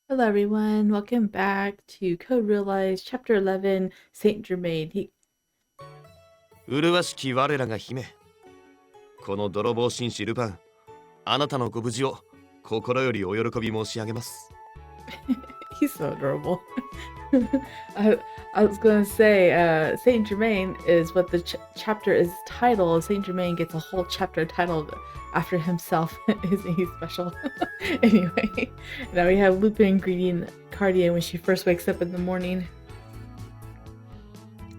Hello, everyone. Welcome back to Code Realize Chapter 11, Saint Germain. 麗しき我らが姫、この泥棒紳士ルパン、あなたのご無事を心よりお喜び申し上げます。He's so adorable. I was going to say, Saint Germain is what the chapter is titled. Saint Germain gets a whole chapter titled after himself. Isn't he special? Anyway, now we have Lupin greeting Cardia when she first wakes up in the morning.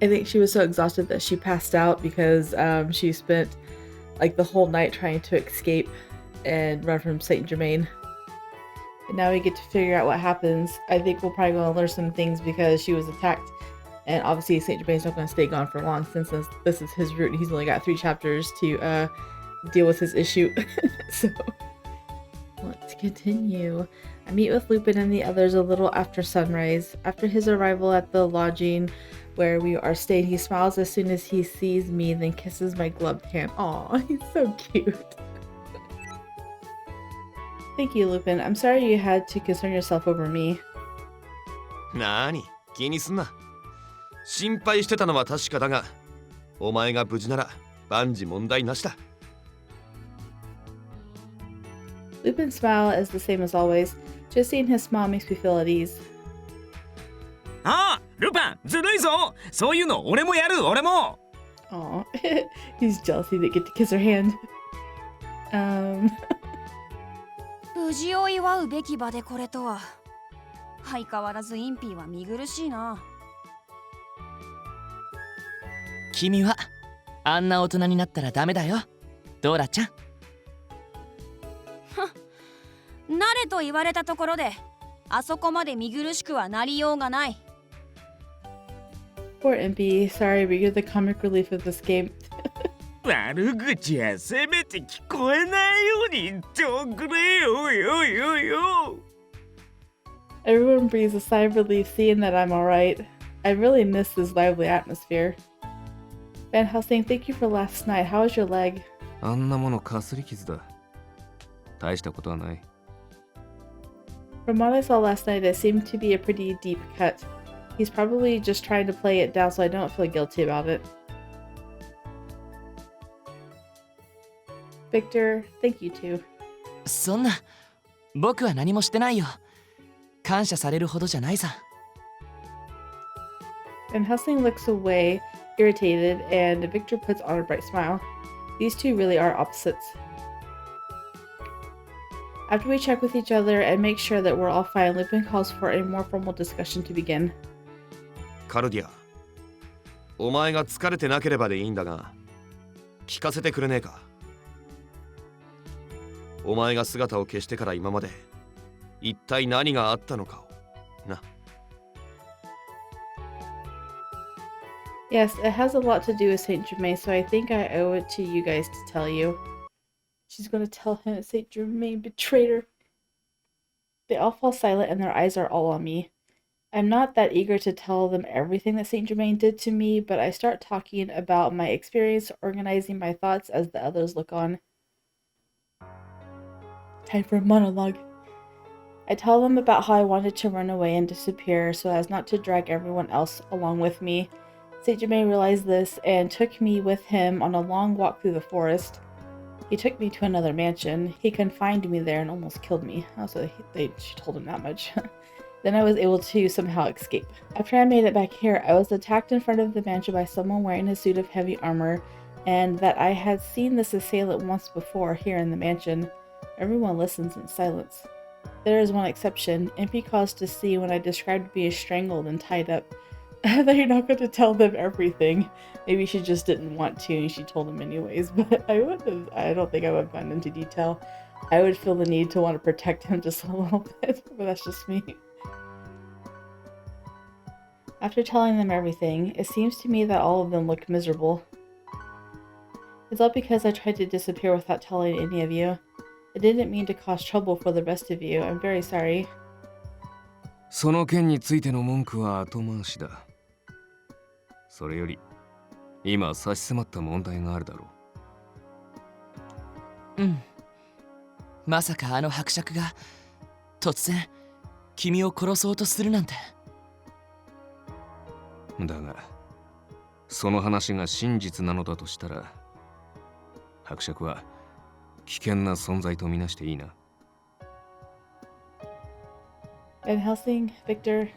I think she was so exhausted that she passed out because she spent like the whole night trying to escape and run from Saint Germain. And now we get to figure out what happens. I think we'll probably go and learn some things because she was attacked. And obviously Saint Germain's not going to stay gone for long since this is his route. He's only got 3 chapters to deal with his issue. So let's continue. I meet with Lupin and the others a little after sunrise. After his arrival at the lodging where we are staying, he smiles as soon as he sees me, then kisses my gloved hand. Aw, he's so cute. Thank you, Lupin. I'm sorry you had to concern yourself over me. なに、気にすんな。心配してたのは確かだが、お前が無事なら万事問題なしだ。Lupin's smile is the same as always. Just seeing his smile makes me feel at ease. ああ、ルパン、ずるいぞ。そういうの俺もやる、俺も。Aw, he's jealous he didn't get to kiss her hand. 無事を祝うべき場でこれとは。相変わらずインピーは見苦しいな。君はあんな大人になったらダメだよ、ドーラちゃん。慣れと言われたところで、あそこまで見苦しくはなりようがない。Poor Impy. Sorry, but you're the comic relief of this game. 悪口はせめて聞こえないように言っておくれよよよよ。Everyone breathes a sigh of relief seeing that I'm alright. I really miss this lively atmosphere. Van Helsing, thank you for last night. How was your leg? あんなものかすり傷だ。大したことはない。From what I saw last night, it seemed to be a pretty deep cut. He's probably just trying to play it down so I don't feel guilty about it. Victor, thank you too. そんな、僕は何もしてないよ。感謝されるほどじゃないさ。Van Helsing looks away, irritated, and Victor puts on a bright smile. These two really are opposites. After we check with each other and make sure that we're all fine, Lupin calls for a more formal discussion to begin. カルディア、お前が疲れてなければでいいんだが、聞かせてくれねえか。お前が姿を消してから今まで一体何があったのかをな。 Yes, it has a lot to do with Saint Germain, so I think I owe it to you guys to tell you. She's going to tell him Saint Germain betrayed her. They all fall silent and their eyes are all on me. I'm not that eager to tell them everything that Saint Germain did to me, but I start talking about my experience, organizing my thoughts as the others look on. Time for a monologue. I tell them about how I wanted to run away and disappear so as not to drag everyone else along with me. Saint Germain realized this and took me with him on a long walk through the forest. He took me to another mansion. He confined me there and almost killed me. Also, she told him that much. Then I was able to somehow escape. After I made it back here, I was attacked in front of the mansion by someone wearing a suit of heavy armor, and that I had seen this assailant once before here in the mansion. Everyone listens in silence. There is one exception. Impy caused to see when I described being strangled and tied up. I thought you're not going to tell them everything. Maybe she just didn't want to and she told him anyways, but I don't think I would have gone into detail. I would feel the need to want to protect him just a little bit, but that's just me. After telling them everything, it seems to me that all of them looked miserable. It's all because I tried to disappear without telling any of you. I didn't mean to cause trouble for the rest of you. I'm very sorry. その件についての文句は後回しだ。それより今差し迫った問題があるだろう。まさかあの伯爵が突然君を殺そうとするなんて。だがその話が真実なのだとしたら伯爵は危険な存在とみなしていいな。 Van Helsing, Victor.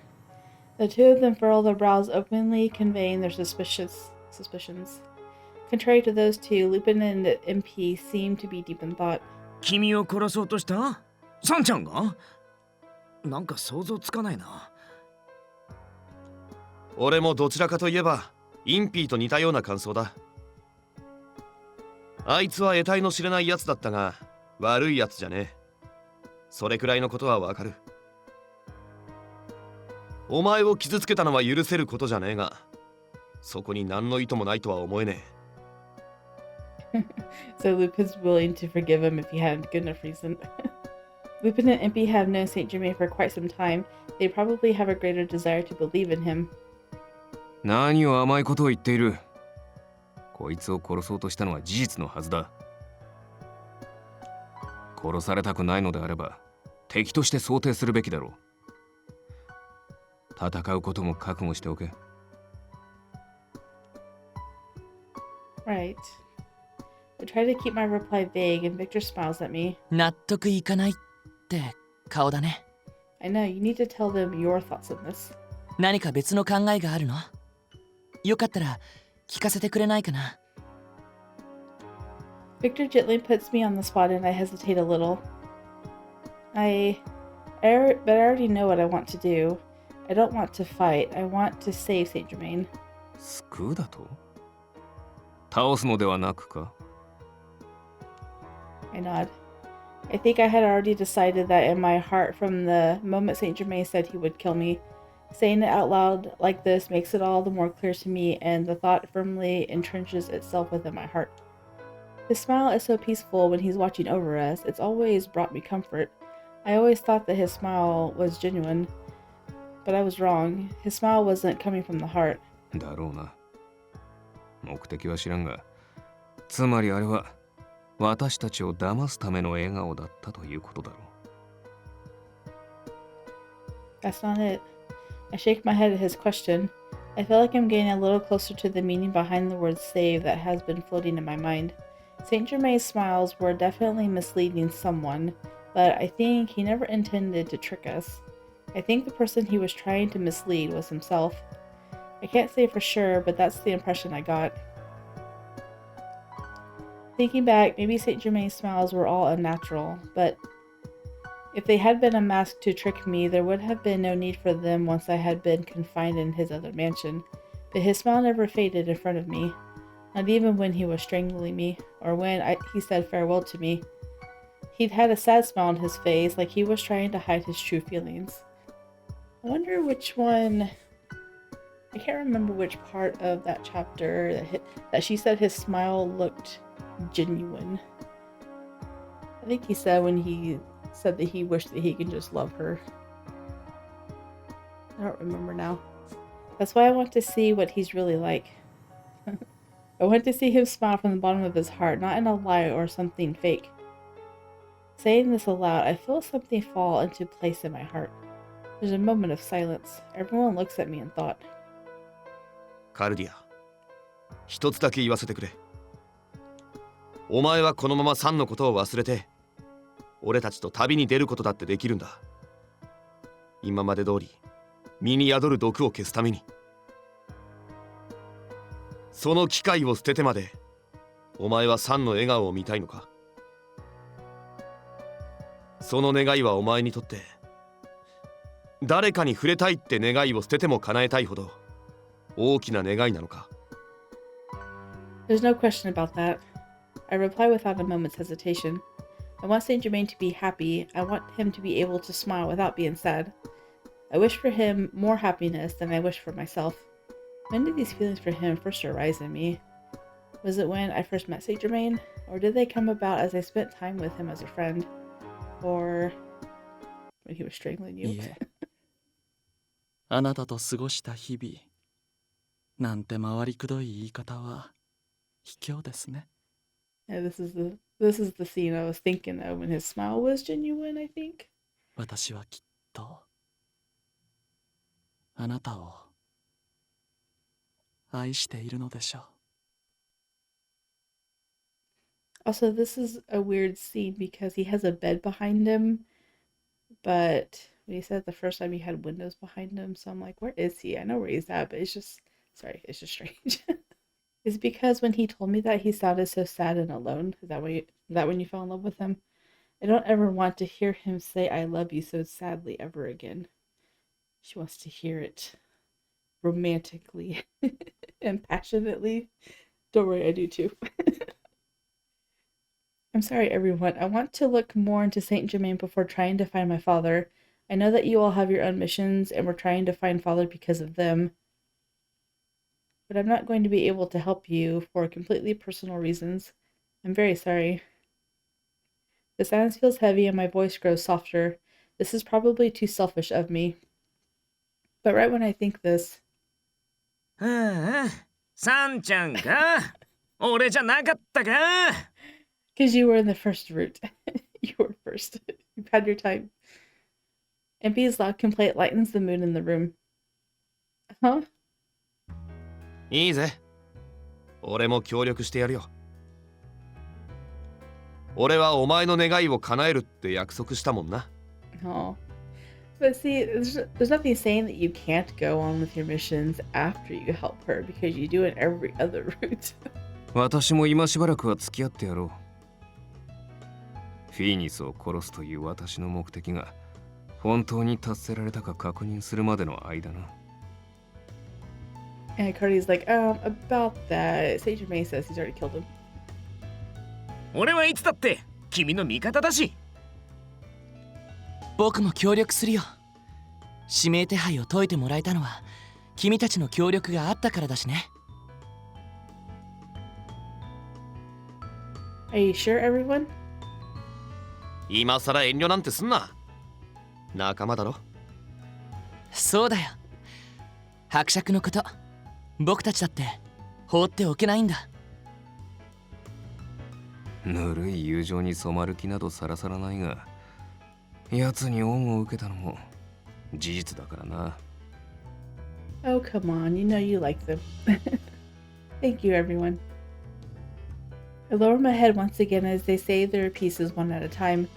The two of them furrow their brows openly, conveying their suspicions. Contrary to those two, Lupin and MP seem to be deep in thought. 君を殺そうとしたサンちゃんがなんか想像つかないな。俺もどちらかといえばインピーと似たような感想だ。あいつは得体の知れないやつだったが悪いやつじゃねえ。それくらいのことはわかる。お前を傷つけたのは許せることじゃねえがそこに何の意図もないとは思えねえ。So Lupin's willing to forgive him if he had good enough reason. Lupin and Impy have known Saint Germain for quite some time. They probably have a greater desire to believe in him. 何を甘いことを言っている。こいつを殺そうとしたのは事実のはずだ。殺されたくないのであれば敵として想定するべきだろう。戦うことも覚悟しておけ。Right. I try to keep my reply vague and Victor smiles at me. 納得いかないって顔だね。I know, you need to tell them your thoughts on this. 何か別の考えがあるの？よかったら聞かせてくれないかな。Victor gently puts me on the spot and I hesitate a little. But I already know what I want to do. I don't want to fight. I want to save Saint Germain. 救うだと？倒すのではなくか？ I nod. I think I had already decided that in my heart from the moment Saint Germain said he would kill me. Saying it out loud like this makes it all the more clear to me, and the thought firmly entrenches itself within my heart. His smile is so peaceful when he's watching over us. It's always brought me comfort. I always thought that his smile was genuine, but I was wrong. His smile wasn't coming from the heart. だろうな。目的は知らんが、つまりあれは私たちを騙すための笑顔だったということだろう。 That's not it. I shake my head at his question. I feel like I'm getting a little closer to the meaning behind the word save that has been floating in my mind. Saint Germain's smiles were definitely misleading someone, but I think he never intended to trick us. I think the person he was trying to mislead was himself. I can't say for sure, but that's the impression I got. Thinking back, maybe Saint Germain's smiles were all unnatural, but if they had been a mask to trick me, there would have been no need for them once I had been confined in his other mansion. But his smile never faded in front of me, not even when he was strangling me, or when he said farewell to me. He'd had a sad smile on his face, like he was trying to hide his true feelings. I wonder which one... I can't remember which part of that chapter that she said his smile looked genuine. I think he said when he said that he wished that he could just love her. I don't remember now. That's why I want to see what he's really like. I want to see him smile from the bottom of his heart, not in a lie or something fake. Saying this aloud, I feel something fall into place in my heart. There's a moment of silence. Everyone looks at me in thought. カルディア、一つだけ言わせてくれ。お前はこのままサンのことを忘れて俺たちと旅に出ることだってできるんだ。今まで通り身に宿る毒を消すために。その機会を捨ててまでお前はサンの笑顔を見たいのか。その願いはお前にとって誰かに触れたいって願いを捨てても叶えたいほど大きな願いなのか。 There's no question about that. I reply without a moment's hesitation. I want Saint Germain to be happy. I want him to be able to smile without being sad. I wish for him more happiness than I wish for myself. When did these feelings for him first arise in me? Was it when I first met Saint Germain? Or did they come about as I spent time with him as a friend? Or when he was strangling you? いえ、あなたと過ごした日々なんて回りくどい言い方は卑怯ですね。Yeah, this is the scene I was thinking of when his smile was genuine, I think. 私はきっとあなたを愛しているのでしょう。 Also, this is a weird scene because he has a bed behind him, but when he said the first time he had windows behind him, so I'm like, where is he? I know where he's at, but it's just, sorry, it's just strange. It's because when he told me that he sounded so sad and alone. Is that when you fell in love with him? I don't ever want to hear him say I love you so sadly ever again. She wants to hear it romantically and passionately. Don't worry, I do too. I'm sorry, everyone. I want to look more into Saint Germain before trying to find my father. I know that you all have your own missions, and we're trying to find father because of them. But I'm not going to be able to help you for completely personal reasons. I'm very sorry. The silence feels heavy and my voice grows softer. This is probably too selfish of me. But right when I think this... サンちゃんか俺じゃなかったか Because you were in the first route. You were first. You've had your time. MP's loud complaint lightens the mood in the room. Huh? いいぜ。俺も協力してやるよ。俺はお前の願いを叶えるって約束したもんな。Oh. But see, there's nothing saying that you can't go on with your missions after you help her because you do it every other route. 私も今しばらくは付き合ってやろう。フィーニスを殺すという私の目的が本当に達せられたか確認するまでの間な。And Cardi's like, about that. Saint Germain says he's already killed him. 俺はいつだって君の味方だし。僕も協力するよ。指名手配を解いてもらえたのは君たちの協力があったからだしね。Are you sure, everyone? 今さら遠慮なんてすんな。仲間だろ。そうだよ。伯爵のこと僕たちだって放っておけないんだ。ぬるい友情に染まる気などさらさらないが、奴に恩を受けたのも事実だからな。Oh, come on. You know you like them. Thank you, everyone. I lower my head once again as they say their pieces one at a time.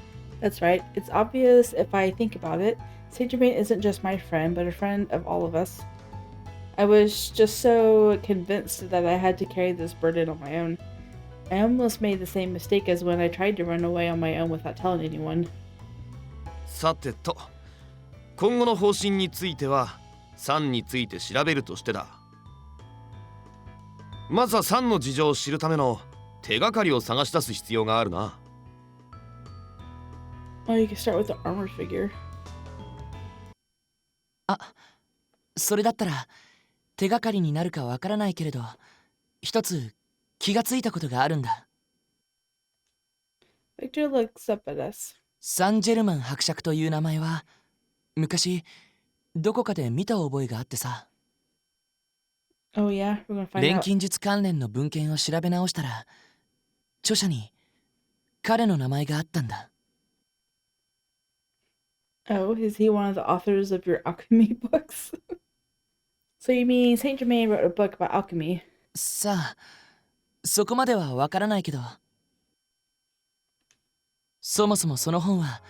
That's right. It's obvious if I think about it. Saint Germain isn't just my friend, but a friend of all of us. I was just so convinced that I had to carry this burden on my own. I almost made the same mistake as when I tried to run away on my own without telling anyone. さてと、今後の方針についてはサンについて調べるとしてだ。まずはサンの事情を知るための手がかりを探し出す必要があるな。Oh, you can start with the armor figure. あ、それだったら手がかりになるかわからないけれど、一つ気がついたことがあるんだ。Victor looks up at us. サンジェルマン伯爵という名前は昔どこかで見た覚えがあってさ。Oh yeah, we're gonna find 錬 out. 金術関連の文献を調べ直したら著者に彼の名前があったんだ。Oh, is he one of the authors of your alchemy books? So you mean Saint Germain wrote a book about alchemy? さあ、そこまではわからないけど、そもそもその本は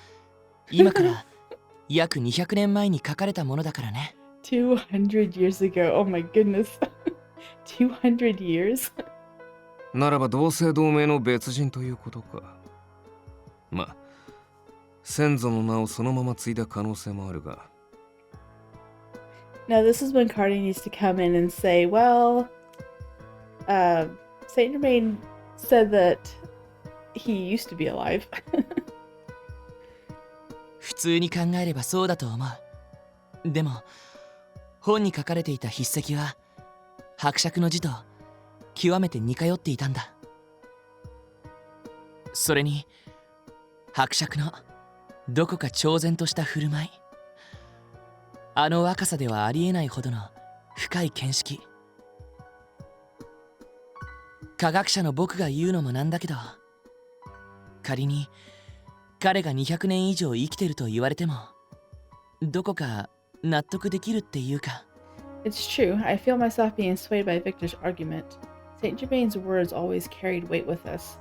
今から約200年前に書かれたものだからね。200 years ago. Oh my goodness. 200 years? ならば同姓同名の別人ということか。まあ、先祖の名をそのまま継いだ可能性もあるが。Now this is when Cardia needs to come in and say, well, Saint Germain said that he used to be alive. 普通に考えればそうだと思う。でも本に書かれていた筆跡は伯爵の字と極めて似通っていたんだ。それに伯爵のどこか超然とした振る舞い、あの若さではありえないほどの深い見識。科学者の僕が言うのもなんだけど、仮に彼が200年以上生きてると言われてもどこか納得できるっていうか。 It's true, I feel myself being swayed by Victor's argument. Saint Germain's words always carried weight with us.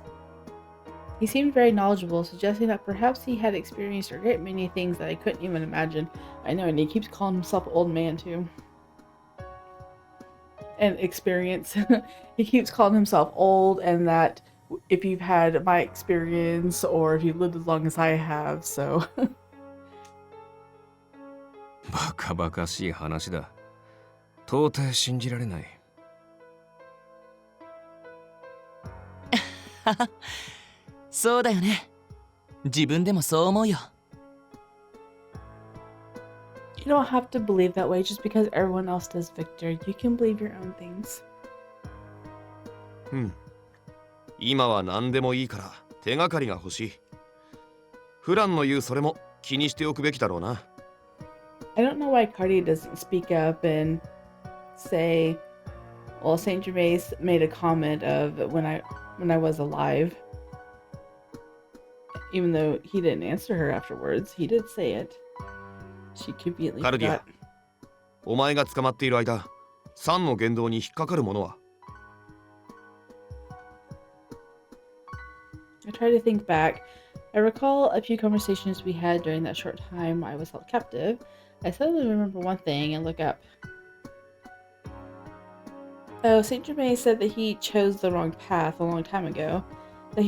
He seemed very knowledgeable, suggesting that perhaps he had experienced a great many things that I couldn't even imagine. I know, and he keeps calling himself old man too. And experience. He keeps calling himself old, and that if you've had my experience or if you've lived as long as I have, so. バカバカしい話だ。到底信じられない。そうだよね。自分でもそう思うよ。You don't have to believe that way just because everyone else does, Victor. You can believe your own things. 今は何でもいいから手がかりが欲しい。フランの言うそれも気にしておくべきだろうな。I don't know why Cardia doesn't speak up and say, well, Saint Germain made a comment of when I was alive. Even though he didn't answer her afterwards, he did say it. She conveniently カルディ forgot. ア、お前が捕まっている間、サンの言動に引っかかるものは？ I try to think back. I recall a few conversations we had during that short time I was held captive. I suddenly remember one thing and look up. Oh, Saint Germain said that he chose the wrong path a long time ago. That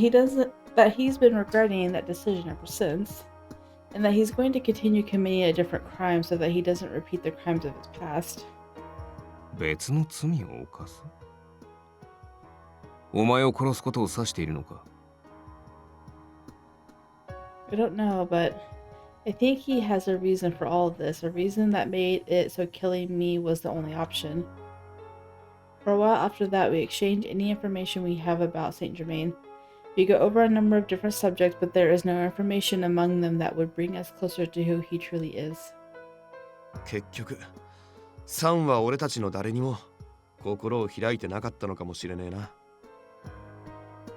he's been regretting that decision ever since. And that he's going to continue committing a different crime so that he doesn't repeat the crimes of his past. 別の罪を犯す？お前を殺すことを指しているのか？ I don't know, but I think he has a reason for all of this, a reason that made it so killing me was the only option. For a while after that, we exchanged any information we have about Saint Germain. We go over a number of different subjects, but there is no information among them that would bring us closer to who he truly is. 結局、サンは俺たちの誰にも心を開いてなかったのかもしれねえな。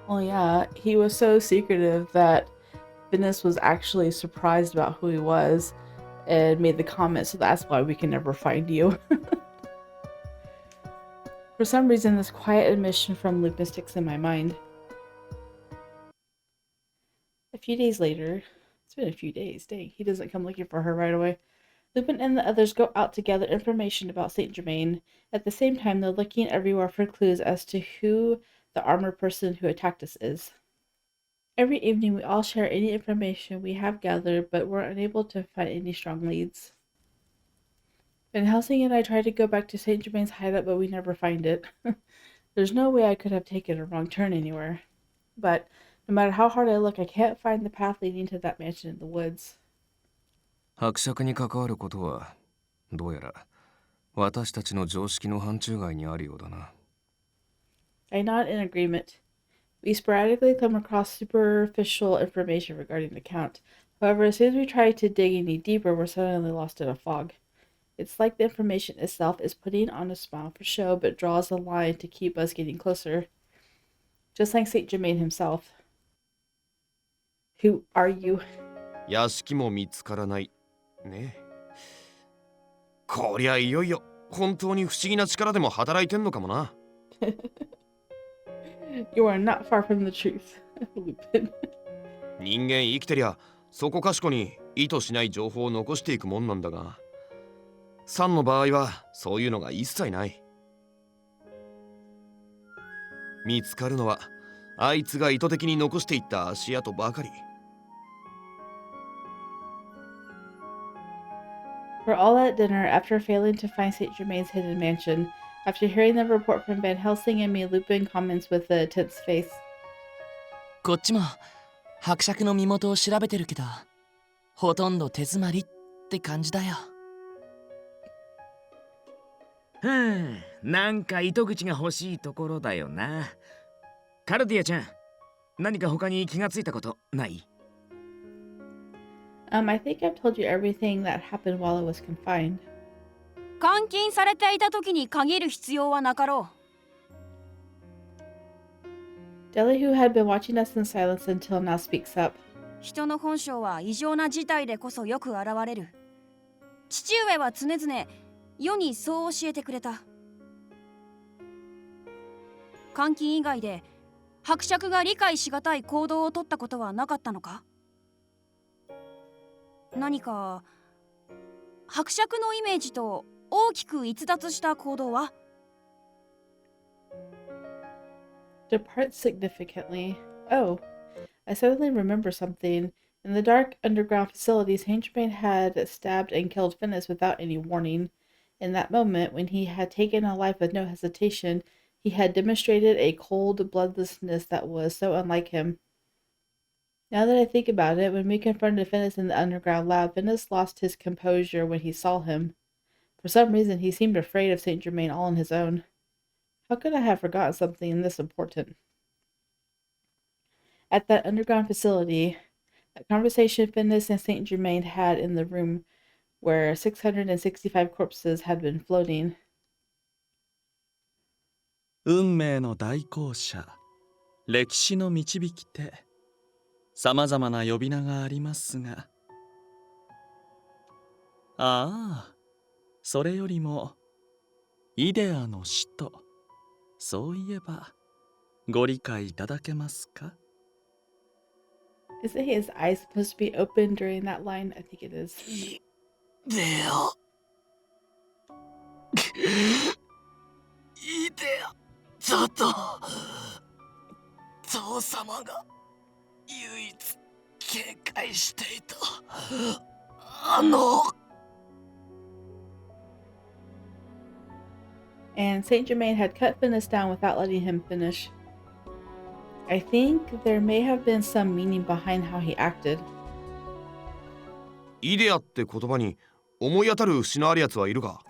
Well, yeah, he was so secretive that Venice was actually surprised about who he was and made the comment, so that's why we can never find you. For some reason, this quiet admission from Lupin sticks in my mind. A few days later, it's been a few days, dang, he doesn't come looking for her right away. Lupin and the others go out to gather information about Saint Germain. At the same time, they're looking everywhere for clues as to who the armored person who attacked us is. Every evening, we all share any information we have gathered, but we're unable to find any strong leads. Van Helsing and I try to go back to Saint Germain's hideout, but we never find it. There's no way I could have taken a wrong turn anywhere. But no matter how hard I look, I can't find the path leading to that mansion in the woods. 伯爵に関わることはどうやら私たちの常識の範疇外にあるようだな。I nod in agreement. We sporadically come across superficial information regarding the Count. However, as soon as we try to dig any deeper, we're suddenly lost in a fog. It's like the information itself is putting on a smile for show, but draws a line to keep us getting closer. Just like Saint Germain himself. Who are you? 屋敷も見つからない。ねえ。こりゃいよいよ本当に不思議な力でも働いてんのかもな。You are not far from the truth, Lupin. 人間生きてりゃそこかしこに意図しない情報を残していくもんなんだが、サンの場合はそういうのが一切ない。見つかるのはあいつが意図的に残していった足跡ばかり。We're all at dinner after failing to find Saint Germain's hidden mansion. After hearing the report from Van Helsing and me, Lupin comments with a tense face. こっちも伯爵の身元を調べてるけど、ほとんど手詰まりって感じだよ。なんか糸口が欲しいところだよな。カルディアちゃん、何か他に気がついたことない？ I think I've told you everything that happened while I was confined. 監禁されていた時に限る必要はなかろう。Deli, who had been watching us in silence until now, speaks up. 人の本性は異常な事態でこそよく現れる。父上は常々世にそう教えてくれた。監禁以外で伯爵が理解しがたい行動をとったことはなかったのか？何か伯爵のイメージと大きく逸脱した行動は？ Departs significantly. Oh, I suddenly remember something. In the dark underground facility, Saint Germain had stabbed and killed Finnis without any warning. In that moment, when he had taken a life with no hesitation, he had demonstrated a cold bloodlessness that was so unlike him. Now that I think about it, when we confronted Finnis in the underground lab, Finnis lost his composure when he saw him. For some reason, he seemed afraid of Saint Germain all on his own. How could I have forgotten something this important? At that underground facility, a conversation Finnis and Saint Germain had in the room where 665 corpses had been floating. 運命の代行者、歴史の導き手、さまざまな呼び名がありますが、ああ、それよりもイデアの使徒、そういえばご理解いただけますか？ Isn't his eyes supposed to be open during that line? I think it is. イデアイデアだと父様が唯一警戒していたAnd Saint Germain had cut Finnis down without letting him finish. I think there may have been some meaning behind how he acted. イデアって言葉に思い当たる節のあるやつはいるか？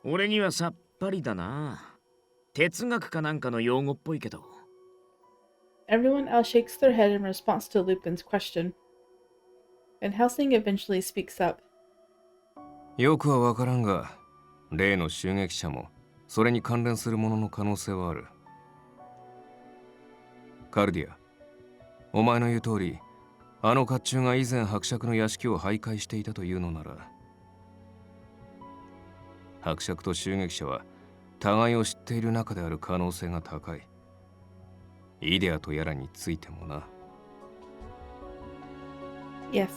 俺にはさっぱりだな。哲学かなんかの用語っぽいけど。Everyone else shakes their head in response to Lupin's question. And Helsing eventually speaks up. よくはわからんが、例の襲撃者もそれに関連するものの可能性はある。カルディア、お前の言う通り、あの甲冑が以前伯爵の屋敷を徘徊していたというのなら、伯爵と襲撃者は互いを知っている仲である可能性が高い。イデアとやらについてもな。Yes.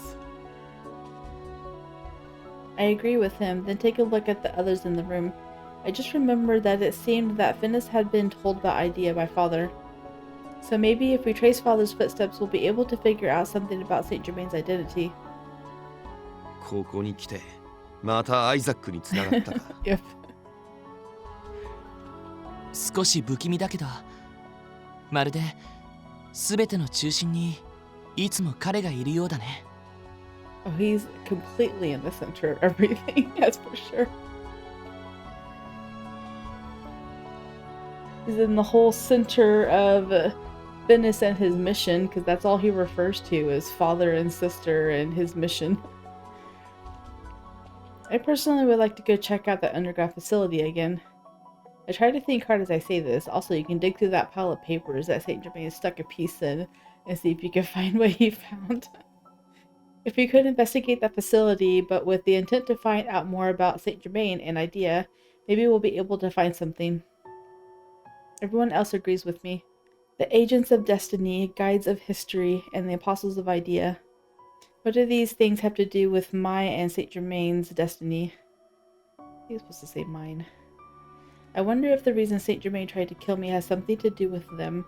I agree with him. Then take a look at the others in the room. I just remembered that it seemed that Finnis had been told about Idea by Father. So maybe if we trace Father's footsteps, we'll be able to figure out something about Saint Germain's identity. ここに来てまたアイザックに繋がったか。Yep. 少し不気味だけど、まるで全ての中心にいつも彼がいるようだね。Oh, he's completely in the center of everything, that's for sure. He's in the whole center of Finnis and his mission, because that's all he refers to as father and sister and his mission. I personally would like to go check out the underground facility again. I try to think hard as I say this. Also, you can dig through that pile of papers that Saint Germain stuck a piece in and see if you can find what he found. If we could investigate that facility, but with the intent to find out more about Saint Germain and Idea, maybe we'll be able to find something. Everyone else agrees with me. The agents of destiny, guides of history, and the apostles of Idea. What do these things have to do with my and Saint Germain's destiny? He was supposed to say mine. I wonder if the reason Saint Germain tried to kill me has something to do with them.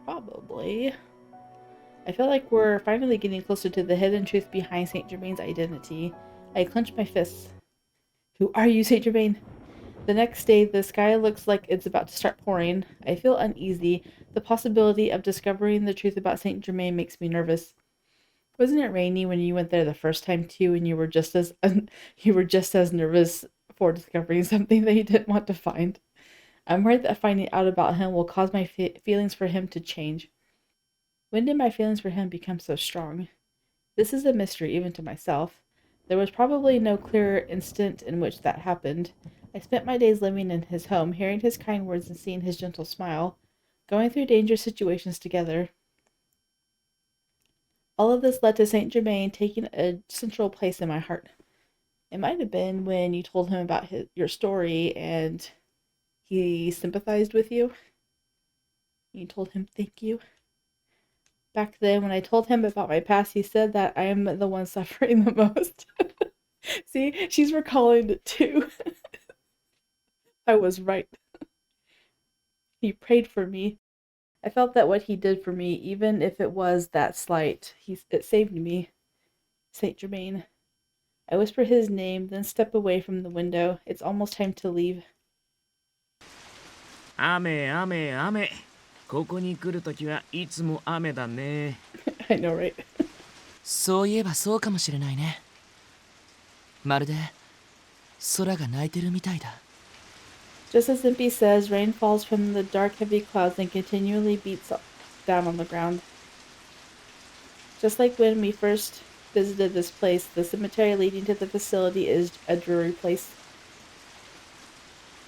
Probably. I feel like we're finally getting closer to the hidden truth behind Saint Germain's identity. I clench my fists. Who are you, Saint Germain? The next day, the sky looks like it's about to start pouring. I feel uneasy. The possibility of discovering the truth about Saint Germain makes me nervous. Wasn't it rainy when you went there the first time too, and you were just as nervous for discovering something that you didn't want to find? I'm worried that finding out about him will cause my feelings for him to change. When did my feelings for him become so strong? This is a mystery even to myself. There was probably no clear instant in which that happened. I spent my days living in his home, hearing his kind words and seeing his gentle smile, going through dangerous situations together. All of this led to Saint Germain taking a central place in my heart. It might have been when you told him about your story and he sympathized with you. You told him thank you. Back then, when I told him about my past, he said that I am the one suffering the most. See, she's recalling it too. I was right. He prayed for me. I felt that what he did for me, even if it was that slight, it saved me. Saint Germain. I whisper his name, then step away from the window. It's almost time to leave. 雨雨雨。ここに来るときはいつも雨だね。I know, right? そういえばそうかもしれないね。まるで空が泣いてるみたいだ。Just as Impy says, rain falls from the dark, heavy clouds and continually beats down on the ground. Just like when we first visited this place, the cemetery leading to the facility is a dreary place.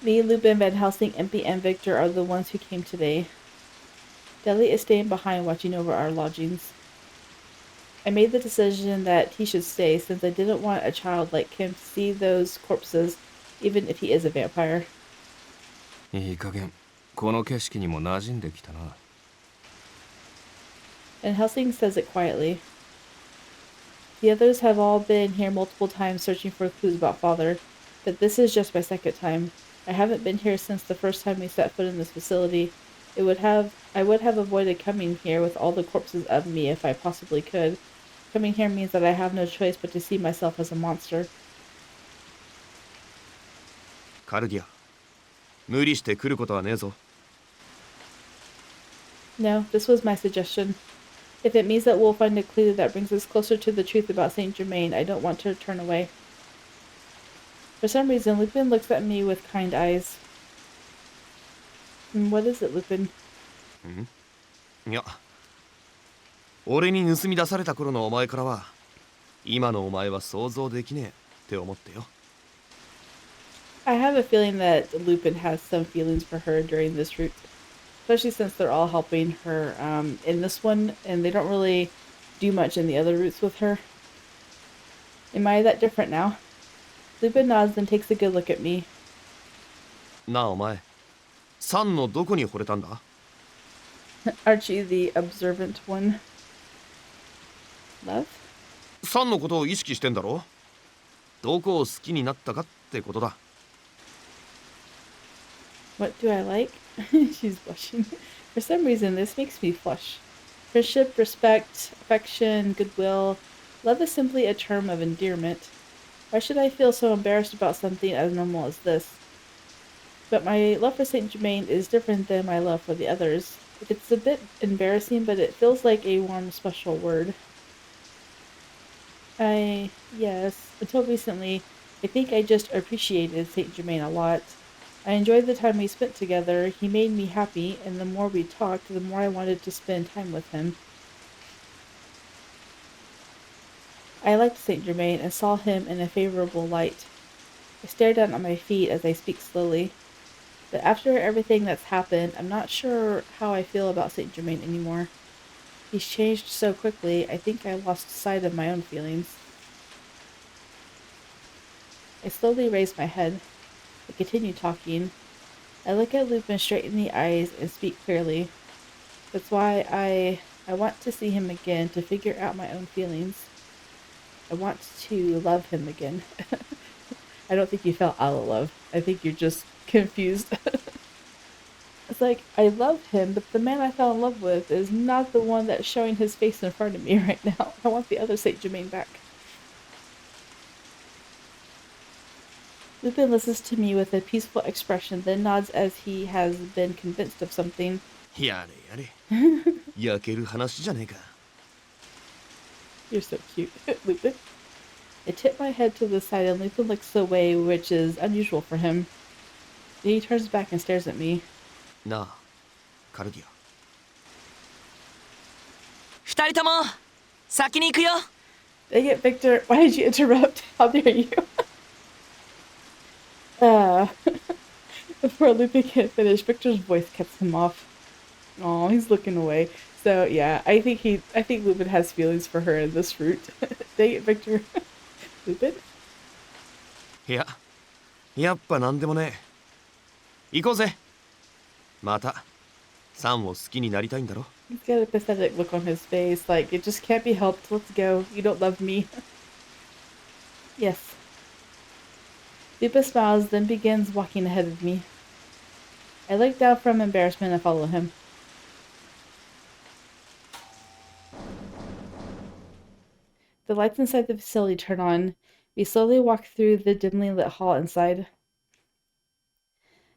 Me, Lupin, Van Helsing, Impy, and Victor are the ones who came today. Deli is staying behind watching over our lodgings. I made the decision that he should stay since I didn't want a child like him to see those corpses, even if he is a vampire. いい加減この景色にも馴染んできたな。 And Helsing says it quietly. The others have all been here multiple times searching for clues about Father, but this is just my second time. I haven't been here since the first time we set foot in this facility. I would have avoided coming here with all the corpses of me if I possibly could. Coming here means that I have no choice but to see myself as a monster. カルディア、無理して来ることはねえぞ。 No, this was my suggestion. If it means that we'll find a clue that brings us closer to the truth about Saint Germain, I don't want to turn away. For some reason, Lupin looks at me with kind eyes. What is it, Lupin? いや、俺に盗み出された頃のお前からは、今のお前は想像できねえって思ってよ。 I have a feeling that Lupin has some feelings for her during this route. Especially since they're all helping her in this one, and they don't really do much in the other routes with her. Am I that different now? Lupin nods and takes a good look at me. なあお前、サンのどこに惚れたんだ？ Aren't you the observant one? Love? サンのことを意識してんだろ？どこを好きになったかってことだ。 What do I like? She's blushing. For some reason, this makes me flush. Friendship, respect, affection, goodwill. Love is simply a term of endearment. Why should I feel so embarrassed about something as normal as this? But my love for Saint Germain is different than my love for the others. It's a bit embarrassing, but it feels like a warm, special word. Yes, until recently, I think I just appreciated Saint Germain a lot. I enjoyed the time we spent together. He made me happy, and the more we talked, the more I wanted to spend time with him. I liked Saint Germain and saw him in a favorable light. I stare down at my feet as I speak slowly. But after everything that's happened, I'm not sure how I feel about Saint Germain anymore. He's changed so quickly, I think I lost sight of my own feelings. I slowly raise my head. I continue talking. I look at Lupin straight in the eyes and speak clearly. That's why I want to see him again to figure out my own feelings. I want to love him again. I don't think you fell out of love. I think you're just confused. It's like, I love him, but the man I fell in love with is not the one that's showing his face in front of me right now. I want the other Saint Germain back. Lupin listens to me with a peaceful expression, then nods as he has been convinced of something. やれやれ。焼ける話じゃねえか。 You're so cute, Lupin. I tip my head to the side and Lupin looks away, which is unusual for him. Then he turns back and stares at me. なあ、カルディア。二人とも先に行くよ。 Dang it, Victor. Why did you interrupt? How dare you? Before Lupin can't finish, Victor's voice cuts him off. Oh, he's looking away. So yeah, I think Lupin has feelings for her in this route. Dang it, Victor. Lupin? いや、やっぱなんでもねえ。行こうぜ。また、サンを好きになりたいんだろ。He's got a pathetic look on his face, like, it just can't be helped. Let's go. You don't love me. Yes. Lupa smiles, then begins walking ahead of me. I look down from embarrassment and follow him. The lights inside the facility turn on. We slowly walk through the dimly lit hall inside.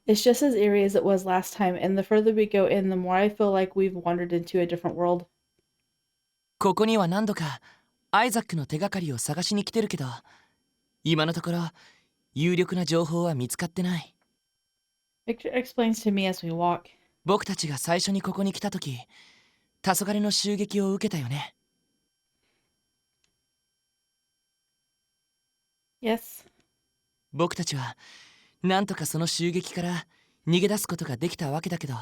It's just as eerie as it was last time, and the further we go in, the more I feel like we've wandered into a different world. ここには何度かアイザックの手がかりを探しに来てるけど、今のところ有力な情報は見つかってない。Victor explains to me as we walk. 僕たちが最初にここに来た時、黄昏の襲撃を受けたよね。Yes. 僕たちはなんとかその襲撃から逃げ出すことができたわけだけど、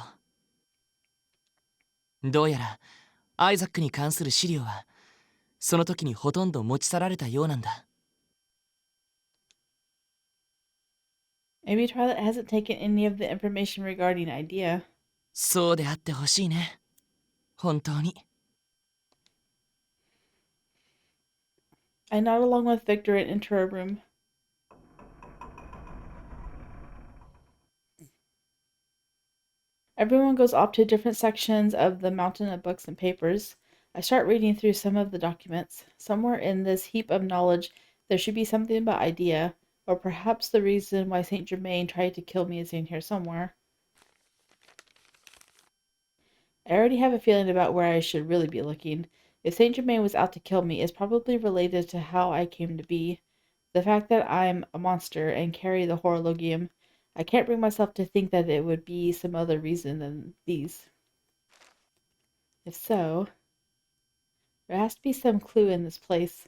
どうやらアイザックに関する資料はその時にほとんど持ち去られたようなんだ。Maybe Twilight hasn't taken any of the information regarding Idea. そうであってほしいね。本当に。I nod along with Victor and enter a room. Everyone goes off to different sections of the mountain of books and papers. I start reading through some of the documents. Somewhere in this heap of knowledge, there should be something about Idea, or perhaps the reason why Saint Germain tried to kill me is in here somewhere. I already have a feeling about where I should really be looking. If Saint Germain was out to kill me, it's probably related to how I came to be. The fact that I'm a monster and carry the horologium, I can't bring myself to think that it would be some other reason than these. If so, there has to be some clue in this place.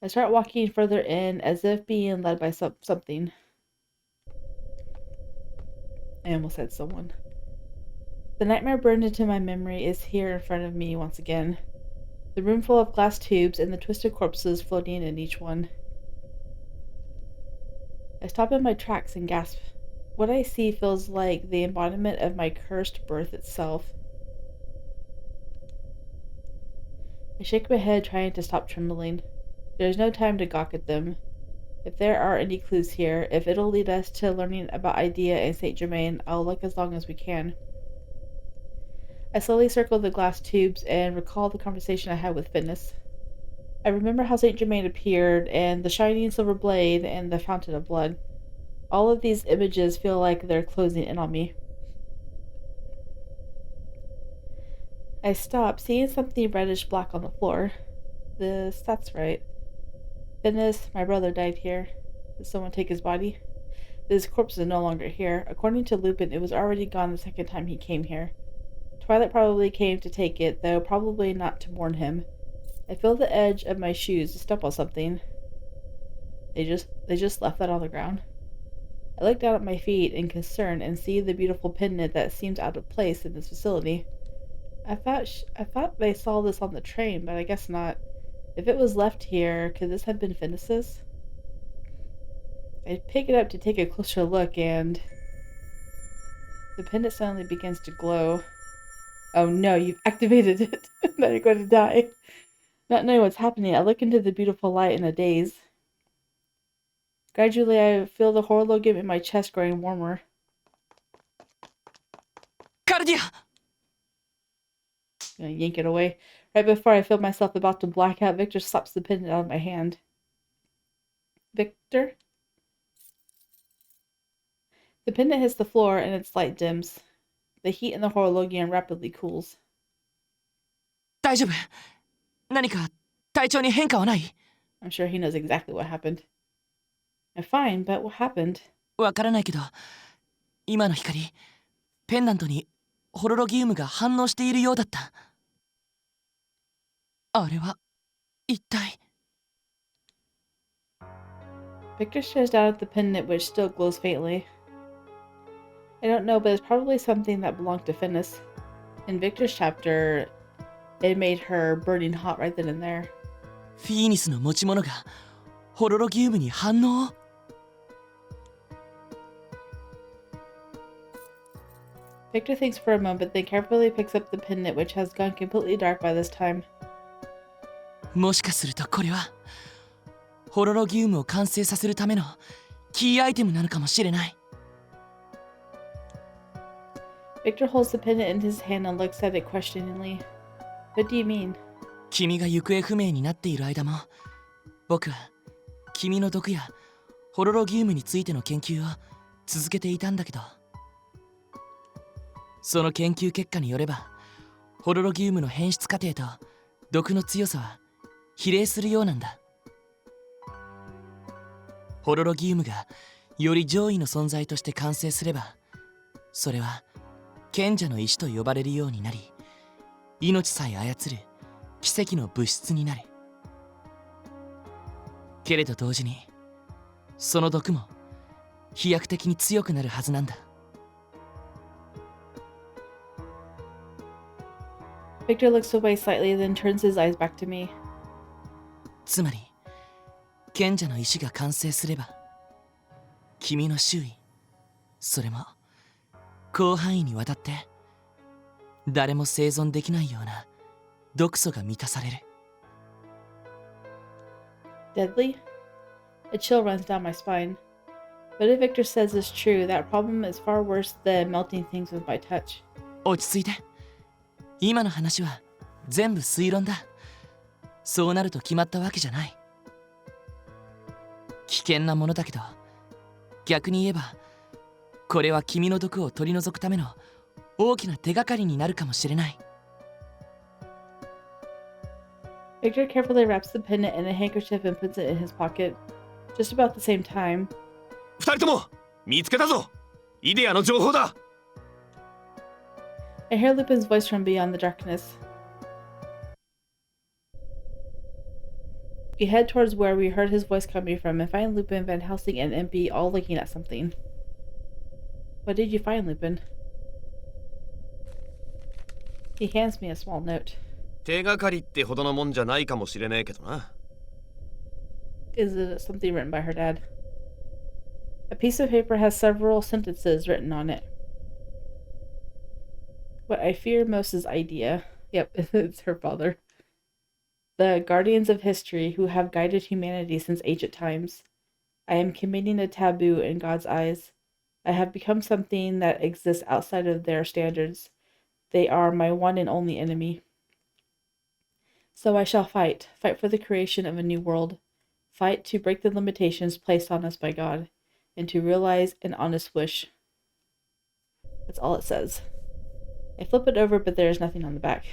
I start walking further in as if being led by something. I almost said someone. The nightmare burned into my memory is here in front of me once again. The room full of glass tubes and the twisted corpses floating in each one. I stop in my tracks and gasp. What I see feels like the embodiment of my cursed birth itself. I shake my head, trying to stop trembling. There is no time to gawk at them. If there are any clues here, if it'll lead us to learning about Idea and Saint Germain, I'll look as long as we can. I slowly circle the glass tubes and recall the conversation I had with Fitness. I remember how Saint Germain appeared, and the shining silver blade, and the fountain of blood. All of these images feel like they're closing in on me. I stop, seeing something reddish-black on the floor. That's right. Fitness, my brother died here. Did someone take his body? His corpse is no longer here. According to Lupin, it was already gone the second time he came here. Twilight probably came to take it, though probably not to mourn him. I feel the edge of my shoes to step on something. They just left that on the ground. I look down at my feet in concern and see the beautiful pendant that seems out of place in this facility. I thought they saw this on the train, but I guess not. If it was left here, could this have been Finis's? I pick it up to take a closer look, and the pendant suddenly begins to glow. Oh no, you've activated it. Now you're going to die. Not knowing what's happening, I look into the beautiful light in a daze. Gradually, I feel the horologium in my chest growing warmer. Cardia! I yank it away. Right before I feel myself about to black out, Victor slaps the pendant out of my hand. Victor? The pendant hits the floor and its light dims. The heat in the horologium rapidly cools. 大丈夫。何か体調に変化はない？ I'm sure he knows exactly what happened. I'm fine, but what happened? わからないけど、今の光、ペンダントにホロロギウムが反応しているようだった。あれは一体。Victor stares down at the pendant, which still glows faintly. I don't know, but it's probably something that belonged to Finis. In Victor's chapter, it made her burning hot right then and there. フィーニスの持ち物がホロロギウムに反応。Victor thinks for a moment, then carefully picks up the pendant, which has gone completely dark by this time. もしかするとこれはホロロギウムを完成させるためのキーアイテムなのかもしれない。Victor holds the pendant in his hand and looks at it questioningly. What do you mean? 君が行方不明になっている間も僕は君の毒やホロロギウムについての研究を続けていたんだけど、その研究結果によればホロロギウムの変質過程と毒の強さは比例するようなんだ。ホロロギウムがより上位の存在として完成すれば、それは賢者の石と呼ばれるようになり、命さえ操る奇跡の物質になる。けれど同時にその毒も飛躍的に強くなるはずなんだ。Victor looks away slightly, then turns his eyes back to me. つまり賢者の石が完成すれば、君の周囲、それも広範囲にわたって誰も生存できないような毒素が満たされる。Deadly? A chill runs down my spine. But if Victor says is true, that problem is far worse than melting things with my touch. 落ち着いて。今の話は全部推論だ。そうなると決まったわけじゃない。危険なものだけど、逆に言えばこれは君の毒を取り除くための大きな手がかりになるかもしれない。Victor carefully wraps the pendant in a handkerchief and puts it in his pocket. Just about the same time, 二人とも見つけたぞ。イデアの情報だ。I hear Lupin's voice from beyond the darkness. We head towards where we heard his voice coming from and find Lupin, Van Helsing, and MP all looking at something. What did you find, Lupin? He hands me a small note. 手がかりってほどのもんじゃないかもしれねえけどな。Is it something written by her dad? A piece of paper has several sentences written on it. What I fear most is Idea. Yep, it's her father. The guardians of history who have guided humanity since ancient times. I am committing a taboo in God's eyes. I have become something that exists outside of their standards. They are my one and only enemy. So I shall fight for the creation of a new world. Fight to break the limitations placed on us by God, and to realize an honest wish. That's all it says. I flip it over, but there is nothing on the back.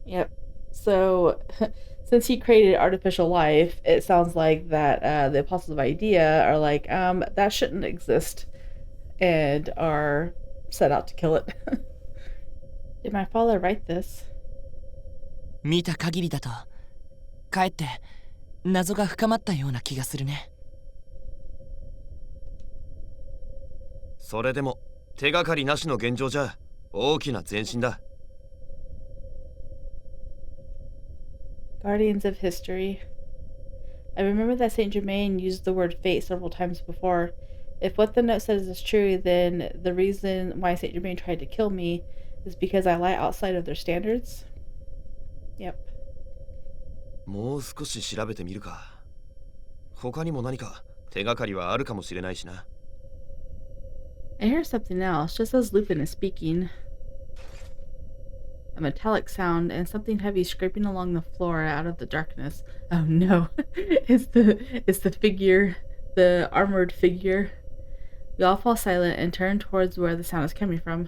Yep. So, since he created artificial life, it sounds like that the apostles of Idea are like, that shouldn't exist, and are set out to kill it. Did my father write this? 見た限りだとかえって謎が深まったような気がするね。それでも手がかりなしの現状じゃ大きな前進だ。Guardians of history. I remember that Saint Germain used the word fate several times before. If what the note says is true, then the reason why Saint Germain tried to kill me is because I lie outside of their standards. Yep. もう少し調べてみるか。他にも何か手がかりはあるかもしれないしな。I hear something else, just as Lupin is speaking. A metallic sound and something heavy scraping along the floor out of the darkness. Oh no, it's the figure, the armored figure. We all fall silent and turn towards where the sound is coming from.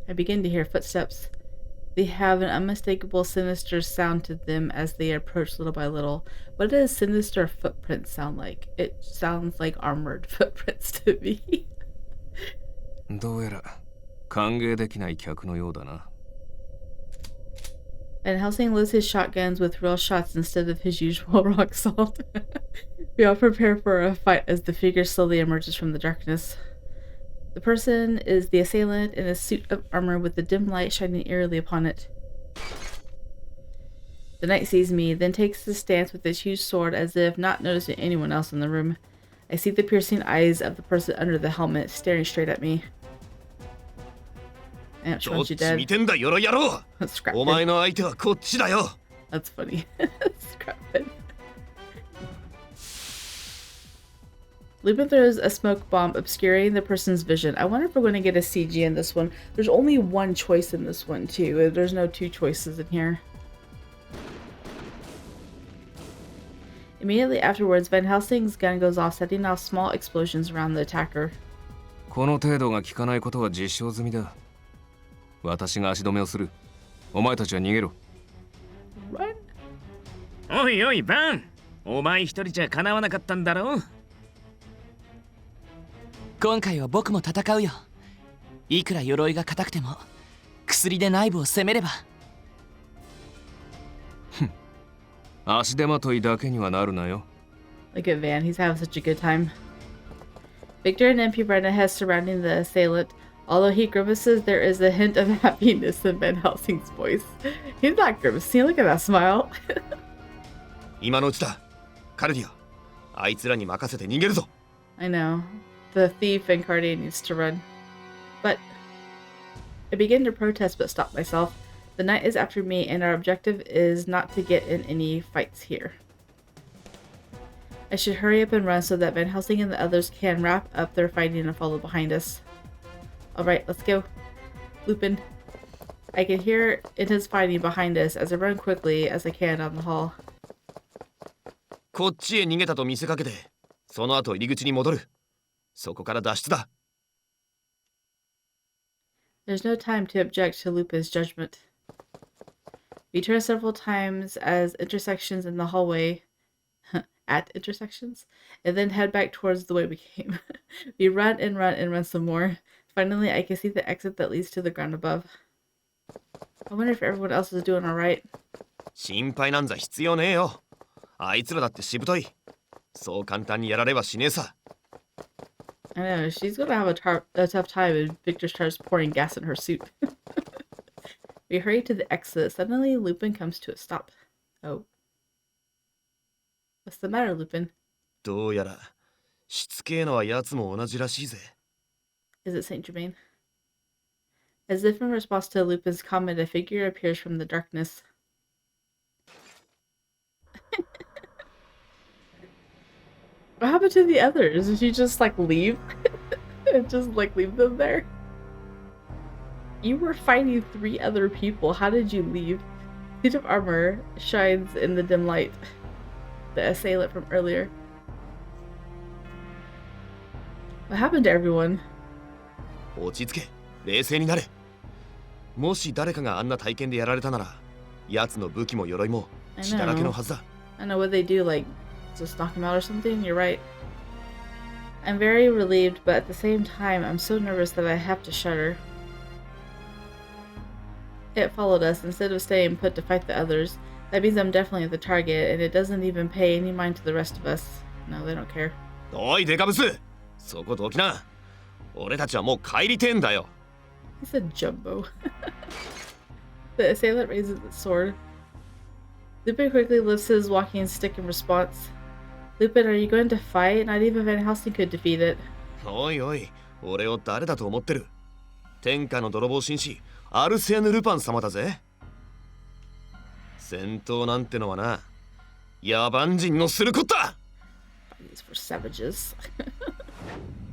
I begin to hear footsteps. They have an unmistakable sinister sound to them as they approach little by little. What does sinister footprints sound like? It sounds like armored footprints to me. どうやら歓迎できない客のようだな。And Helsing loads his shotguns with real shots instead of his usual rock salt. We all prepare for a fight as the figure slowly emerges from the darkness. The person is the assailant in a suit of armor with the dim light shining eerily upon it. The knight sees me, then takes his stance with his huge sword as if not noticing anyone else in the room. I see the piercing eyes of the person under the helmet staring straight at me. And she どっ wants you ち dead. 見てんだよろ野郎 Scrap お前 it. の相手はこっちだよ That's funny. Scrap it. Lupin throws a smoke bomb, obscuring the person's vision. I wonder if we're going to get a CG in this one. There's only one choice in this one, too. There's no two choices in here. Immediately afterwards, Van Helsing's gun goes off, setting off small explosions around the attacker. この程度が効かないことは実証済みだ。私が足止めをする。お前たちは逃げろ。Run! おいおいバン、お前一人じゃかなわなかったんだろう。今回は僕も戦うよ。いくら鎧が硬くても薬で内部を攻めれば。足手まといだけにはなるなよ。Look at Van, he's having such a good time. Victor and MP Brenda has surrounding the assailant. Although he grimaces, there is a hint of happiness in Van Helsing's voice. He's not grimacing, look at that smile. 今のうちだカルディアあいつらに任せて逃げるぞ I know. The thief and Cardia needs to run. But I begin to protest but stop myself. The knight is after me and our objective is not to get in any fights here. I should hurry up and run so that Van Helsing and the others can wrap up their fighting and follow behind us. Alright, let's go. Lupin. I can hear intense fighting behind us as I run quickly as I can down the hall. こっちへ逃げたと見せかけてその後入り口に戻るそこから脱出だ There's no time to object to Lupin's judgment. We turn several times as intersections in the hallway at intersections, and then head back towards the way we came. We run and run and run some more. Finally, I can see the exit that leads to the ground above. I wonder if everyone else is doing alright. 心配なんざ必要ねえよあいつらだってしぶといそう簡単にやられはしねえさ I know, she's gonna have a tough time if Victor starts pouring gas in her suit. We hurry to the exit. Suddenly, Lupin comes to a stop. Oh. What's the matter, Lupin? どうやらしつけえのは奴も同じらしいぜ Is it Saint Germain? As if in response to Lupin's comment, a figure appears from the darkness. What happened to the others? Did you just like leave? And just like leave them there? You were fighting 3 other people. How did you leave? Suit of armor shines in the dim light. The assailant from earlier. What happened to everyone? 落ち着け冷静になれもし誰かがあんな体験でやられたなら奴の武器も鎧も血だらけのはずだ I know what they do, like just knock him out or something. You're right. I'm very relieved, but at the same time, I'm so nervous that I have to shudder. It followed us instead of staying put to fight the others. That means I'm definitely the target, and it doesn't even pay any mind to the rest of us. No, they don't care. おいデカブスそこどきな俺たちはもう帰りてえんだよ He said jumbo. The assailant raises its sword. Lupin quickly lifts his walking stick in response. Lupin, are you going to fight? Not even Van Helsing could defeat it. おいおい俺を誰だと思ってる天下の泥棒紳士アルセーヌ・ルパン様だぜ戦闘なんてのはな野蛮人のすることだ These were savages.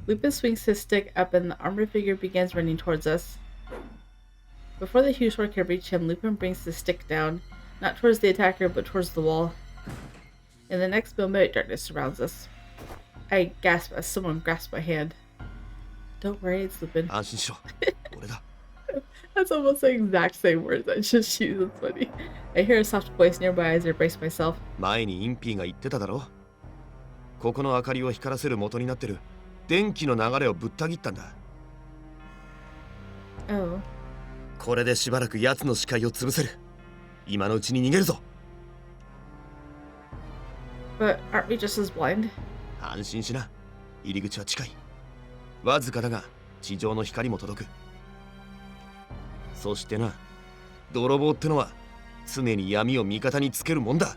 Lupin swings his stick up and the armored figure begins running towards us. Before the huge sword can reach him, Lupin brings the stick down, not towards the attacker but towards the wall. In the next moment, darkness surrounds us. I gasp as someone grasps my hand. Don't worry, it's Lupin. 安心しろ俺だ That's almost the exact same words I just used. It's funny. I hear a soft voice nearby as I brace myself. 前にインピーが言ってただろここの明かりを光らせる元になってる電気の流れをぶった切ったんだ Oh. これでしばらく奴の視界を潰せる今のうちに逃げるぞ But aren't we just as blind? 安心しな入り口は近いわずかだが地上の光も届くそしてな泥棒ってのは常に闇を味方につけるもんだ。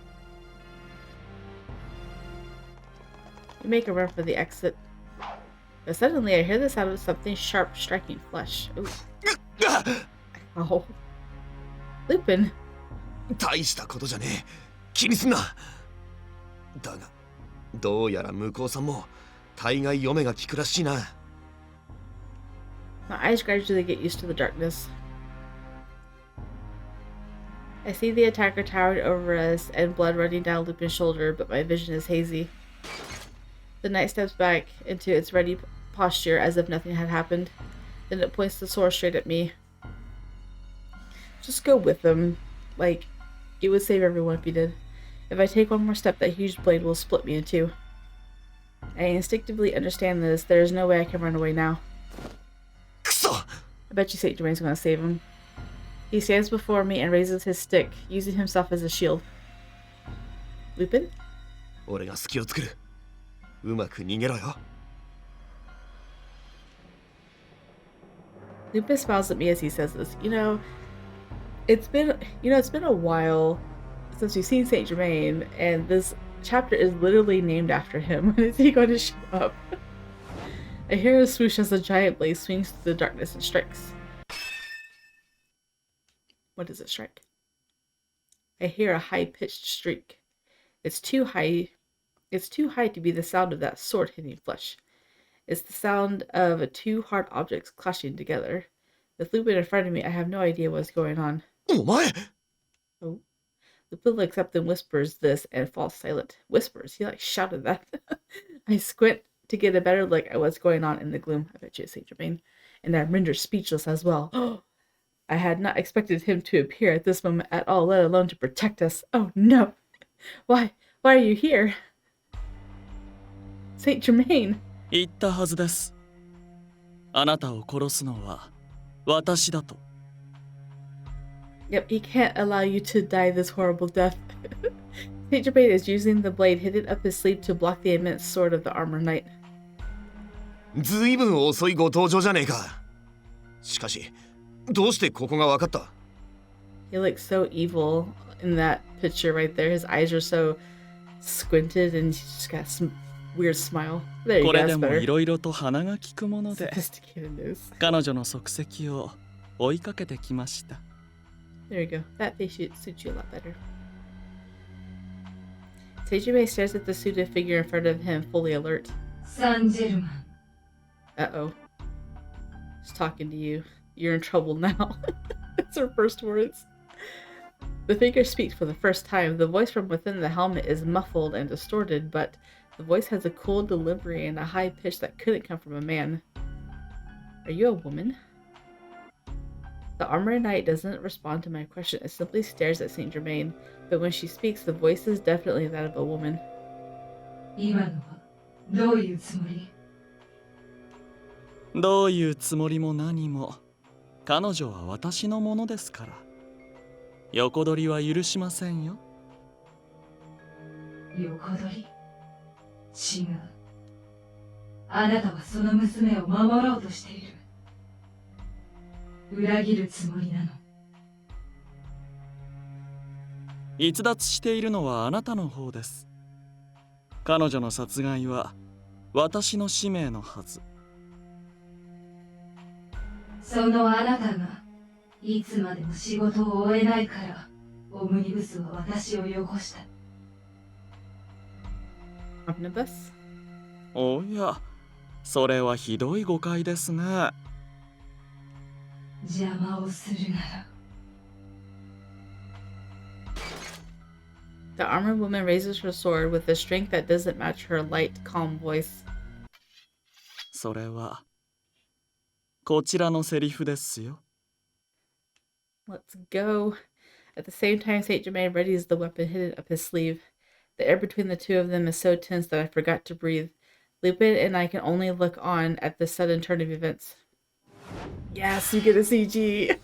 You make a run for the exit. But suddenly I hear the sound of something sharp striking flesh. Ooh. Ow. Lupin. 大したことじゃねえ。気にすんな。だが、どうやら向こうさんも大概嫁が効くらしいな。My eyes gradually get used to the darkness. I see the attacker towering over us and blood running down Lupin's shoulder, but my vision is hazy. The knight steps back into its ready posture as if nothing had happened. Then it points the sword straight at me. Just go with them. Like, it would save everyone if you did. If I take one more step, that huge blade will split me in two. I instinctively understand this. There is no way I can run away now. I bet you Saint Germain's gonna save him. He stands before me and raises his stick, using himself as a shield. Lupin? 俺が隙を作る。うまく逃げろよ。 Lupin smiles at me as he says this. It's been a while since we've seen Saint Germain, and this chapter is literally named after him. When is he going to show up? I hear a swoosh as a giant blade swings through the darkness and strikes. What does it strike? I hear a high-pitched shriek. It's too high to be the sound of that sword hitting flesh. It's the sound of two hard objects clashing together. With Lupin in front of me, I have no idea what's going on. お前 Oh. Lupin looks up and whispers this and falls silent. Whispers? He shouted that. I squint to get a better look at what's going on in the gloom. I bet you it's Saint Germain. And I'm rendered speechless as well. I had not expected him to appear at this moment at all, let alone to protect us. Oh no! Why are you here? Saint Germain! 言ったはずです。あなたを殺すのは私だと。Yep, he can't allow you to die this horrible death. Saint Germain is using the blade hidden up his sleeve to block the immense sword of the armor knight. ずいぶん遅いご登場じゃねえか。しかし、どうしてここが分かった？ He looks so evil in that picture right there. His eyes are so squinted and he's just got some weird smile. There you こ go, れで that's も better. いろいろと鼻が利くもので、 Sophisticated news. 彼女の足跡を追いかけてきました。 There you go. That face suits you a lot better. Saint Germain stares at the suited figure in front of him, fully alert. Saint Germain. Uh-oh. She's talking to you. You're in trouble now. That's her first words. The figure speaks for the first time. The voice from within the helmet is muffled and distorted, but the voice has a cool delivery and a high pitch that couldn't come from a man. Are you a woman? The armored knight doesn't respond to my question. It simply stares at Saint Germain, but when she speaks, the voice is definitely that of a woman. 今のはどういうつもり？どういうつもりも何も、彼女は私のものですから。横取りは許しませんよ。横取り？違う。あなたはその娘を守ろうとしている。裏切るつもりなの。逸脱しているのはあなたの方です。彼女の殺害は私の使命のはず。そのあなたがいつまでも仕事を終えないからオムニブスは私をよこした。Omnibus? おや、それはひどい誤解ですね。邪魔をするなら。The armored woman raises her sword with a strength that doesn't match her light, calm voice. それはこちらのセリフですよ。Let's go. At the same time, Saint Germain readies the weapon hidden up his sleeve. The air between the two of them is so tense that I forgot to breathe. Lupin and I can only look on at this sudden turn of events. Yes, you get a CG.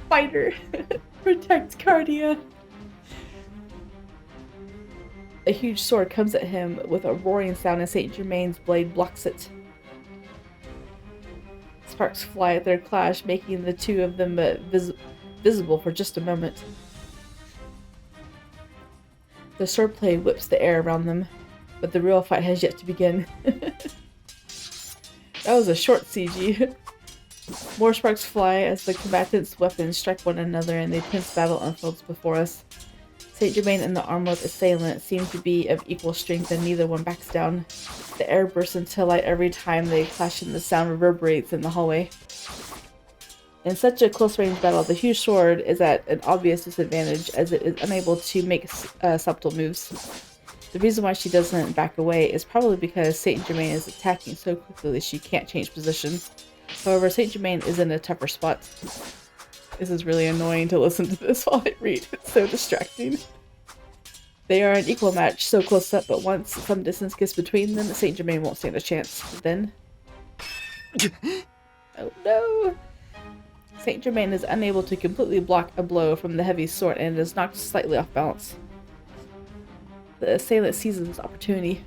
Fighter. Protect Cardia. A huge sword comes at him with a roaring sound and Saint Germain's blade blocks it. Sparks fly at their clash, making the two of them visible for just a moment. The swordplay whips the air around them, but the real fight has yet to begin. That was a short CG. More sparks fly as the combatants' weapons strike one another and the tense battle unfolds before us. Saint Germain and the armored assailant seem to be of equal strength and neither one backs down. The air bursts into light every time they clash and the sound reverberates in the hallway. In such a close-range battle, the huge sword is at an obvious disadvantage as it is unable to make subtle moves. The reason why she doesn't back away is probably because Saint Germain is attacking so quickly that she can't change position. However, Saint Germain is in a tougher spot. This is really annoying to listen to this while I read. It's so distracting. They are an equal match, so close up, but once some distance gets between them, Saint Germain won't stand a chance. Then... oh no! Saint Germain is unable to completely block a blow from the heavy sword and is knocked slightly off balance. The assailant seizes this opportunity.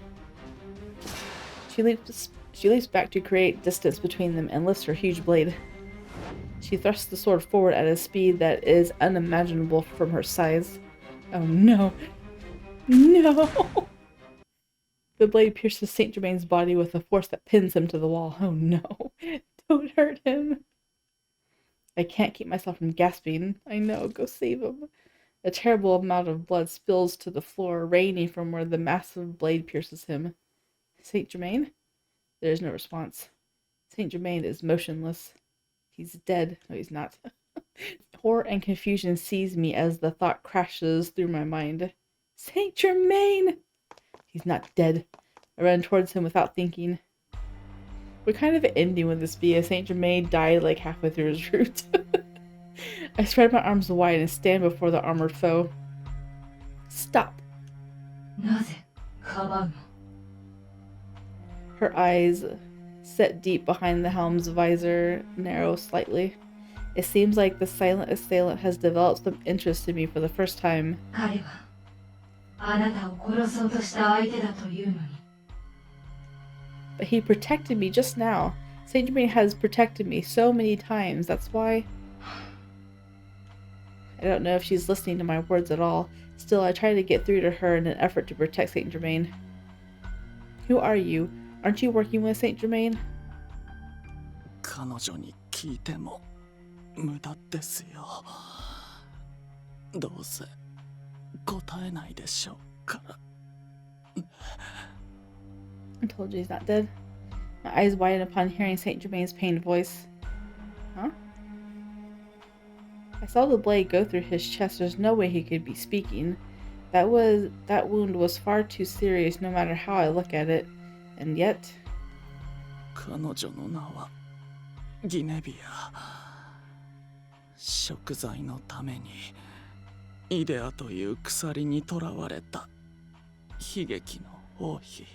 She leaps back to create distance between them and lifts her huge blade. She thrusts the sword forward at a speed that is unimaginable from her size. Oh no! No! The blade pierces Saint Germain's body with a force that pins him to the wall. Oh no! Don't hurt him! I can't keep myself from gasping. I know, go save him. A terrible amount of blood spills to the floor, raining from where the massive blade pierces him. Saint Germain? There is no response. Saint Germain is motionless. He's dead. No, he's not. Horror and confusion seize me as the thought crashes through my mind. Saint Germain! He's not dead. I run towards him without thinking. What kind of ending would this be if Saint Germain died like halfway through his route? I spread my arms wide and stand before the armored foe. Stop! Her eyes, set deep behind the helm's visor, narrow slightly. It seems like the silent assailant has developed some interest in me for the first time. But he protected me just now. Saint Germain has protected me so many times, that's why... I don't know if she's listening to my words at all. Still, I try to get through to her in an effort to protect Saint Germain. Who are you? Aren't you working with Saint Germain? 彼女に聞いても無駄ですよ。どうせ答えないでしょうから。I told you he's not dead. My eyes widen upon hearing Saint Germain's pained voice. Huh? I saw the blade go through his chest. There's no way he could be speaking. That wound was far too serious no matter how I look at it. And yet... 彼女の名はギネビア。食材のためにイデアという鎖にとらわれた悲劇の王妃。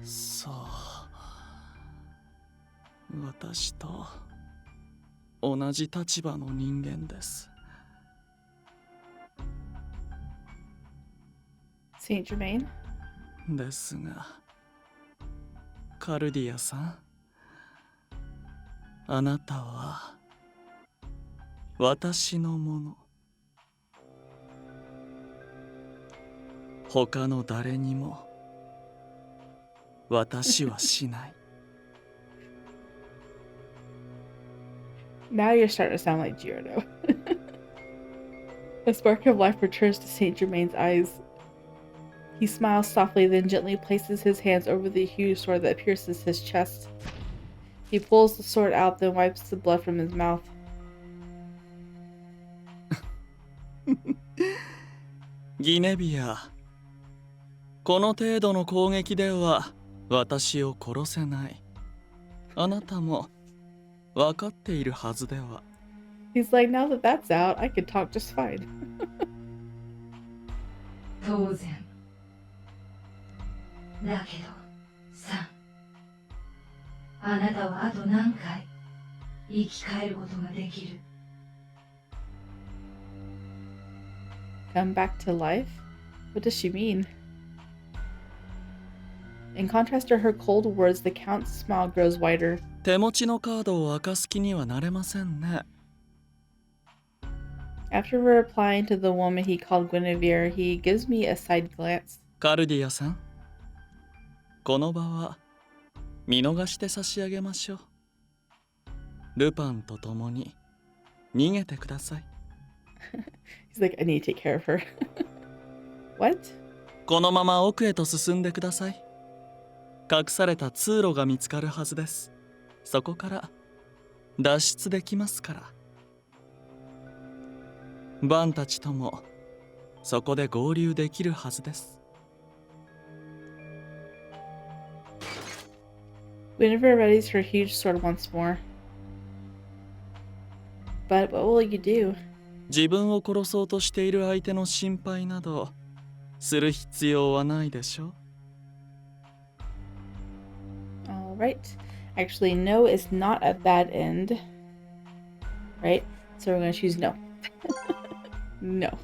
そう、私と同じ立場の人間です。Saint Germain? ですが、カルディアさん、あなたは私のもの。他の誰にも私はしない。Now you're starting to sound like Giorno. A spark of life returns to Saint Germain's eyes. He smiles softly, then gently places his hands over the huge sword that pierces his chest. He pulls the sword out, then wipes the blood from his mouth. ギネビア、この程度の攻撃では私を殺せない。あなたも分かっているはずでは。He's like, now that that's out, I could talk just fine. 当然。だけど、サン。あなたはあと何回生き返ることができる？ Come back to life? What does she mean? In contrast to her cold words, the Count's smile grows wider. 手持ちのカードを明かす気にはなれませんね。 After replying to the woman he called Guinevere, he gives me a side glance. カルディアさん、この場は見逃して差し上げましょう。ルパンと共に逃げてください。 He's like, I need to take care of her. What? このまま奥へと進んでください。隠された通路が見つかるはずです。そこから脱出できますから。バンたちともそこで合流できるはずです。 Guinevere readies her huge sword once more. But what will you do? 自分を殺そうとしている相手の心配などする必要はないでしょう。 Alright. Actually, no is not a bad end. Right? So we're going to choose no. No.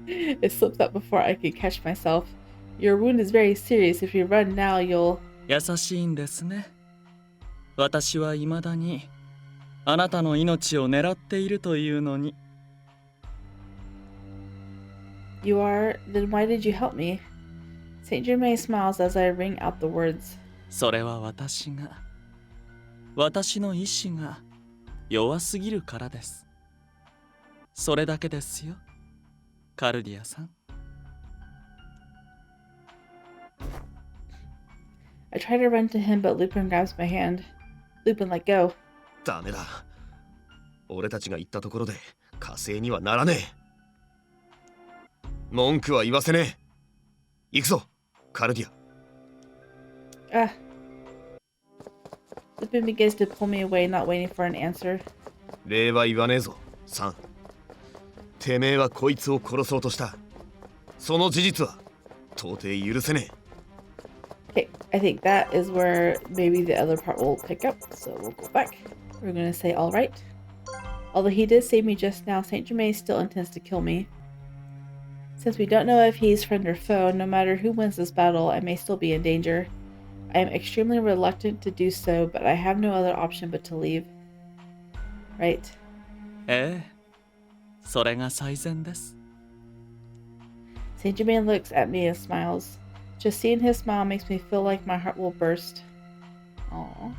It slipped up before I could catch myself. Your wound is very serious. If you run now, you'll... 優しいんですね。私は未だにあなたの命を狙っているというのに。 You are? Then why did you help me? Saint Germain smiles as I ring out the words. それは私の意志が弱すぎるからです。それだけですよ、カルディアさん。 I try to run to him, but Lupin grabs my hand. Lupin, let go. ダメだ。俺たちが言ったところで火星にはならねえ。文句は言わせねえ。行くぞ、カルディア。Ah. Lupin begins to pull me away, not waiting for an answer. 礼は言わねえぞ、サン。てめえはこいつを殺そうとした。その事実は到底許せねえ。 Okay, I think that is where maybe the other part will pick up, so we'll go back. We're gonna say alright. Although he did save me just now, Saint Germain still intends to kill me. Since we don't know if he's friend or foe, no matter who wins this battle, I may still be in danger. I am extremely reluctant to do so, but I have no other option but to leave. Right. ええ、それが最善です。 Saint Germain looks at me and smiles. Just seeing his smile makes me feel like my heart will burst. Aww.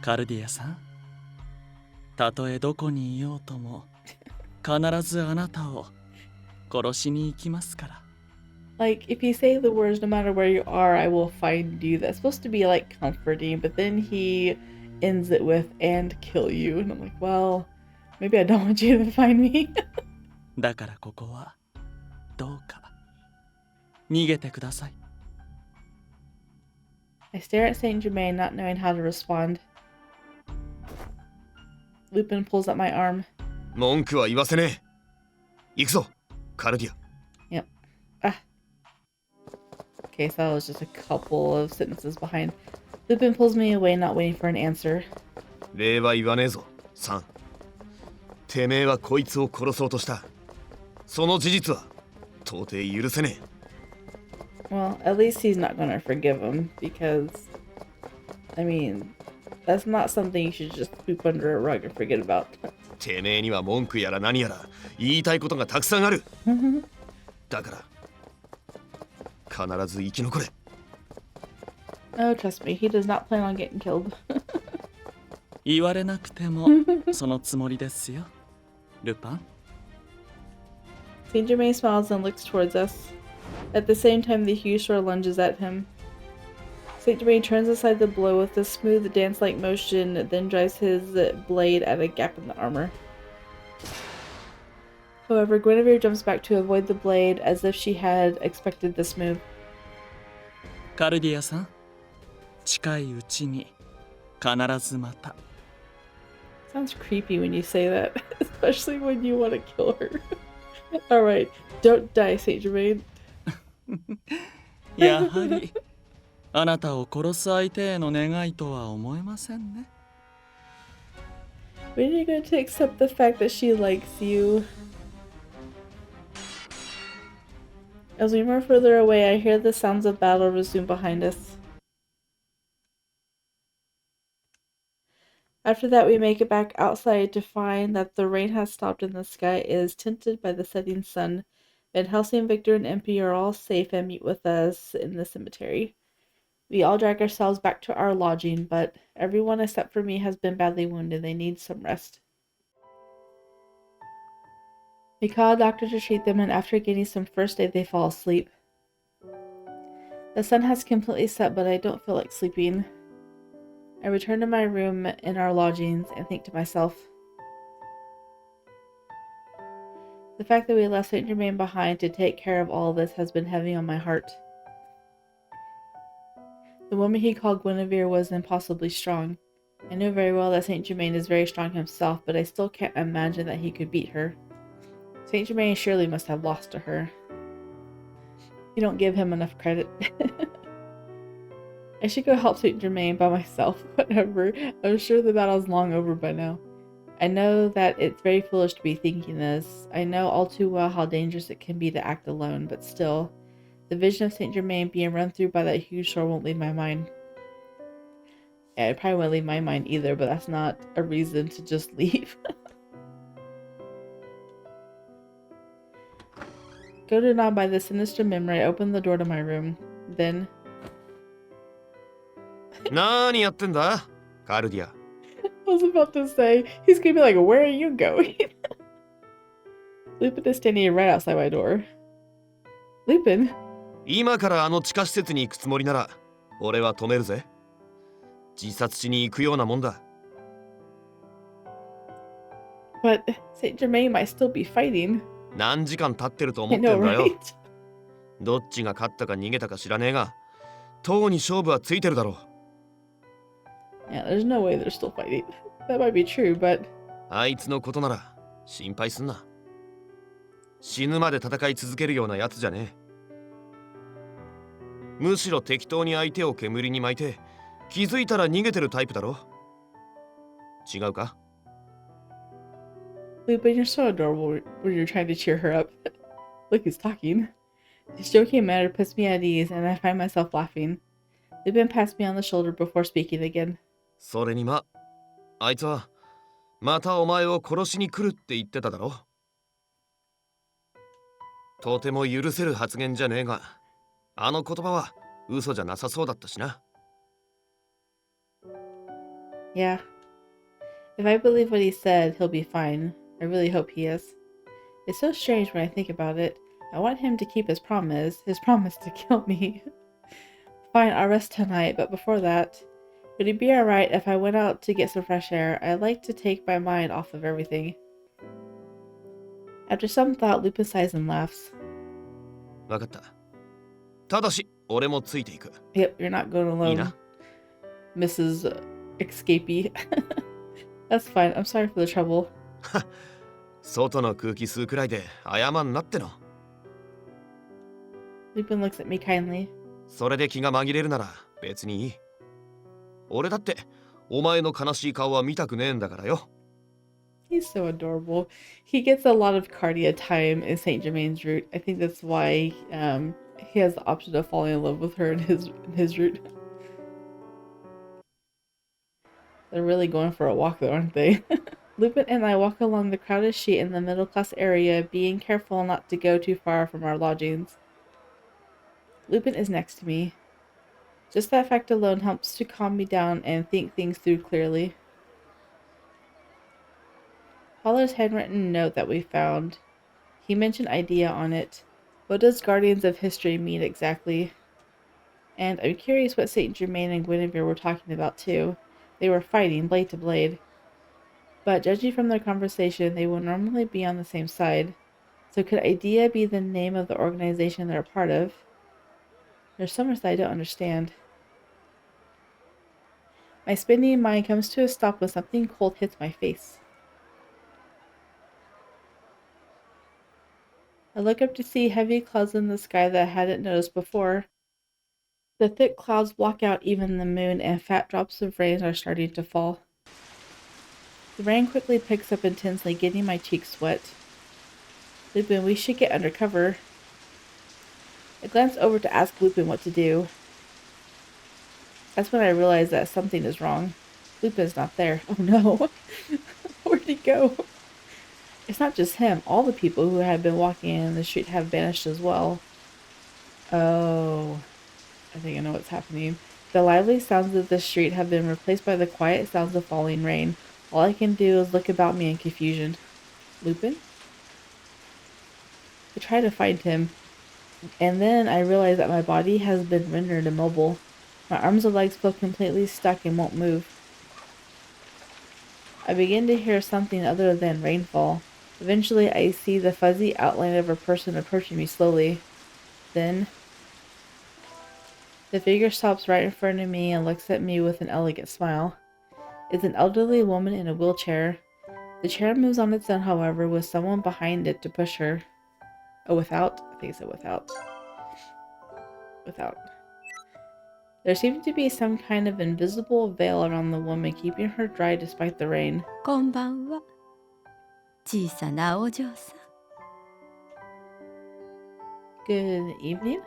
カルディアさん、たとえどこにいようとも必ずあなたを殺しに行きますから。 Like, if you say the words, no matter where you are, I will find you. That's supposed to be, like, comforting, but then he ends it with, and kill you. And I'm like, well, maybe I don't want you to find me. だからここはどうか逃げてください。 I stare at Saint Germain, not knowing how to respond. Lupin pulls at my arm. 文句は言わせねえ。行くぞ、カルディア。 Yep. Ah. Okay, so that was just a couple of sentences behind. Lupin pulls me away, not waiting for an answer. 礼は言わねえぞ、サン。てめえはこいつを殺そうとした。その事実は到底許せねえ。 Well, at least he's not gonna forgive him, because, I mean, that's not something you should just sweep under a rug and forget about. てめえには文句やら何やら言いたいことがたくさんある。だから必ず生き残れ。 Oh, trust me, he does not plan on getting killed. 言われなくてもそのつもりですよ、ルパン。 Saint Germain smiles and looks towards us. At the same time, the huge sword lunges at him. Saint Germain turns aside the blow with a smooth dance-like motion, then drives his blade at a gap in the armor. However, Guinevere jumps back to avoid the blade, as if she had expected this move. カルディアさん、近いうちに必ずまた。 Sounds creepy when you say that, especially when you want to kill her. Alright, don't die, Saint Germain. やはりあなたを殺す相手への願いとは思えませんね。 When are you going to accept the fact that she likes you? As we move further away, I hear the sounds of battle resume behind us. After that, we make it back outside to find that the rain has stopped and the sky is tinted by the setting sun. Van Helsing, Victor, and MP are all safe and meet with us in the cemetery. We all drag ourselves back to our lodging, but everyone except for me has been badly wounded. They need some rest. We call a doctor to treat them, and after getting some first aid, they fall asleep. The sun has completely set, but I don't feel like sleeping. I return to my room in our lodgings and think to myself, the fact that we left Saint Germain behind to take care of all of this has been heavy on my heart. The woman he called Guinevere was impossibly strong. I know very well that Saint Germain is very strong himself, but I still can't imagine that he could beat her. Saint Germain surely must have lost to her. You don't give him enough credit. I should go help Saint Germain by myself. Whatever. I'm sure the battle's long over by now. I know that it's very foolish to be thinking this. I know all too well how dangerous it can be to act alone, but still, the vision of Saint Germain being run through by that huge sword won't leave my mind. Yeah, it probably won't leave my mind either, but that's not a reason to just leave. Goaded on by this sinister memory, I opened the door to my room. Then... 何やってんだカルディア I was about to say, he's gonna be like, where are you going? Lupin is standing right outside my door. Lupin? 今からあの地下施設に行くつもりなら俺は止めるぜ自殺しに行くようなもんだ But Saint Germain might still be fighting. 何時間経ってると思 I ってん know, だよ right? どっちが勝ったか逃げたか知らねえがとうに勝負はついてるだろう Yeah, there's no way they're still fighting. That might be true, but... あいつのことなら心配すんな死ぬまで戦い続けるようなやつじゃねえむしろ適当に相手を煙に巻いて気づいたら逃げてるタイプだろ違うか Lupin, you're so adorable when you're trying to cheer her up. Look, he's talking. His joking manner puts me at ease, and I find myself laughing. Lupin passed me on the shoulder before speaking again. それにあいつはまたお前を殺しに来るって言ってただろとても許せる発言じゃねえがあの言葉は嘘じゃなさそうだったしな Yeah. If I believe what he said, he'll be fine. I really hope he is. It's so strange when I think about it. I want him to keep his promise to kill me. Fine, I'll rest tonight, but before that, would it be alright if I went out to get some fresh air? I'd like to take my mind off of everything. After some thought, Lupin sighs and laughs. わかったただし俺もついていく Yep, you're not going alone, いいな Mrs. Escapee. That's fine, I'm sorry for the trouble. 外の空気吸うくらいで謝んなっての Lupin looks at me kindly. それで気が紛れるなら別にいい俺だってお前の悲しい顔は見たくねえんだからよ He's so adorable. He gets a lot of Cardia time in Saint Germain's route. I think that's why he has the option of falling in love with her in his route. They're really going for a walk though, aren't they? Lupin and I walk along the crowded street in the middle class area, being careful not to go too far from our lodgings. Lupin is next to me. Just that fact alone helps to calm me down and think things through clearly. Fowler's handwritten note that we found. He mentioned idea on it. What does Guardians of History mean exactly? And I'm curious what Saint Germain and Guinevere were talking about too. They were fighting blade to blade. But judging from their conversation, they will normally be on the same side. So could idea be the name of the organization they're a part of? There's so much that I don't understand. My spinning mind comes to a stop when something cold hits my face. I look up to see heavy clouds in the sky that I hadn't noticed before. The thick clouds block out even the moon, and fat drops of rain are starting to fall. The rain quickly picks up intensely, getting my cheeks wet. Lupin, we should get under cover. I glance over to ask Lupin what to do. That's when I realize that something is wrong. Lupin's not there. Oh no. Where'd he go? It's not just him. All the people who had been walking in the street have vanished as well. Oh, I think I know what's happening. The lively sounds of the street have been replaced by the quiet sounds of falling rain. All I can do is look about me in confusion. Lupin? I try to find him, and then I realize that my body has been rendered immobile. My arms and legs feel completely stuck and won't move. I begin to hear something other than rainfall. Eventually, I see the fuzzy outline of a person approaching me slowly. Then, the figure stops right in front of me and looks at me with an elegant smile. It's an elderly woman in a wheelchair. The chair moves on its own, however, with someone behind it to push her. Oh, without? I think it said without. Without. There seems to be some kind of invisible veil around the woman, keeping her dry despite the rain. こんばんは。小さなお嬢さん。Good evening.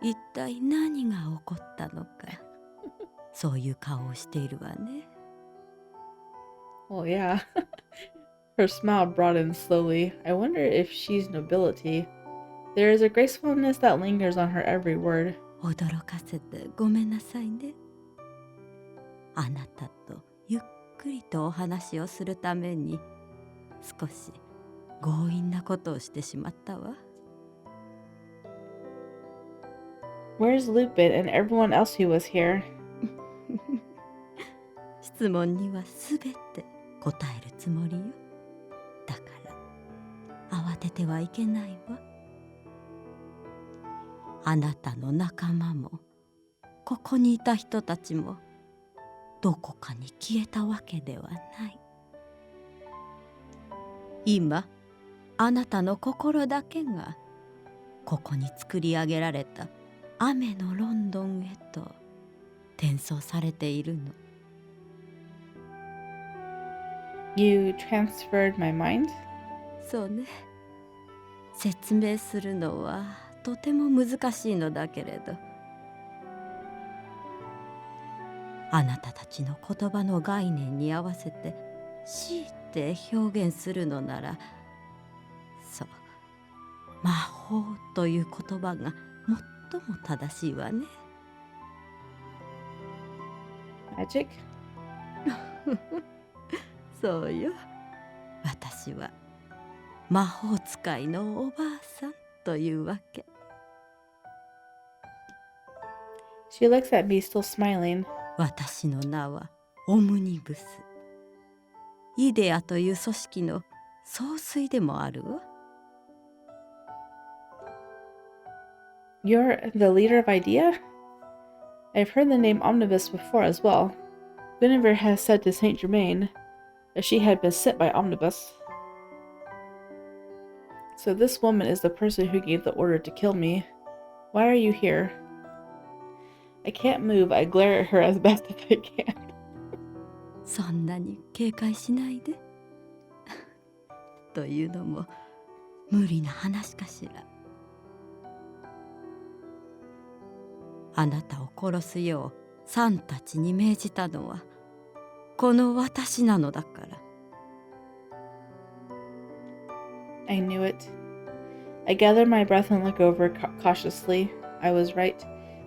一体何が起こったのか。そういう顔をしているわね。Well, yeah. Her smile broadens slowly. I wonder if she's nobility. There is a gracefulness that lingers on her every word. 驚かせてごめんなさいね。あなたとゆっくりとお話をするために少し強引なことをしてしまったわ。Where's Lupin and everyone else who was here? 質問にはすべて答えるつもりよ。だから慌ててはいけないわ。あなたの仲間もここにいた人たちもどこかに消えたわけではない。今あなたの心だけがここに作り上げられた雨のロンドンへと転送されているの。You transferred my mind? そうね。説明するのはとても難しいのだけれど、あなたたちの言葉の概念に合わせて強いて表現するのなら、そう、魔法という言葉が最も正しいわね。Magic? そうよ。私は魔法使いのおばあさんというわけ。She looks at me, still smiling. 私の名はオムニブス。イデアという組織の総帥でもあるわ。You're the leader of Idea? I've heard the name Omnibus before as well. Guinevere has said to Saint Germain that she had been sent by Omnibus. So this woman is the person who gave the order to kill me. Why are you here? I can't move. I glare at her as best as I can. そんなに警戒しないで。というのも無理な話かしら。あなたを殺すようサンたちに命じたのはこの私なのだから。I knew it. I gather my breath and look over cautiously. I was right.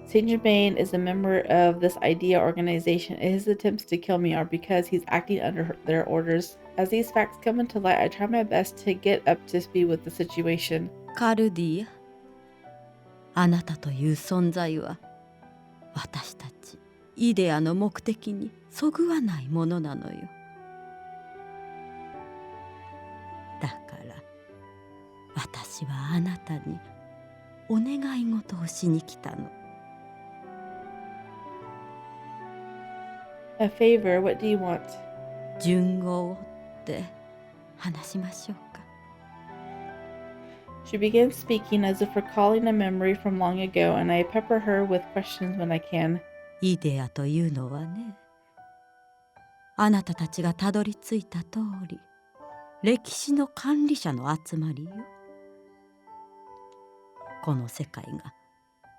Saint Germain is a member of this Idea organization, and his attempts to kill me are because he's acting under their orders. As these facts come into light, I try my best to get up to speed with the situation. カルディア、あなたという存在は私たちイデアの目的にそぐわないものなのよ。だから私はあなたにお願い事をしに来たの。A favor, what do you want? 順を追って話しましょうか。She begins speaking as if recalling a memory from long ago, and I pepper her with questions when I can. イデアというのはね、あなたたちがたどり着いた通り歴史の管理者の集まりよ。この世界が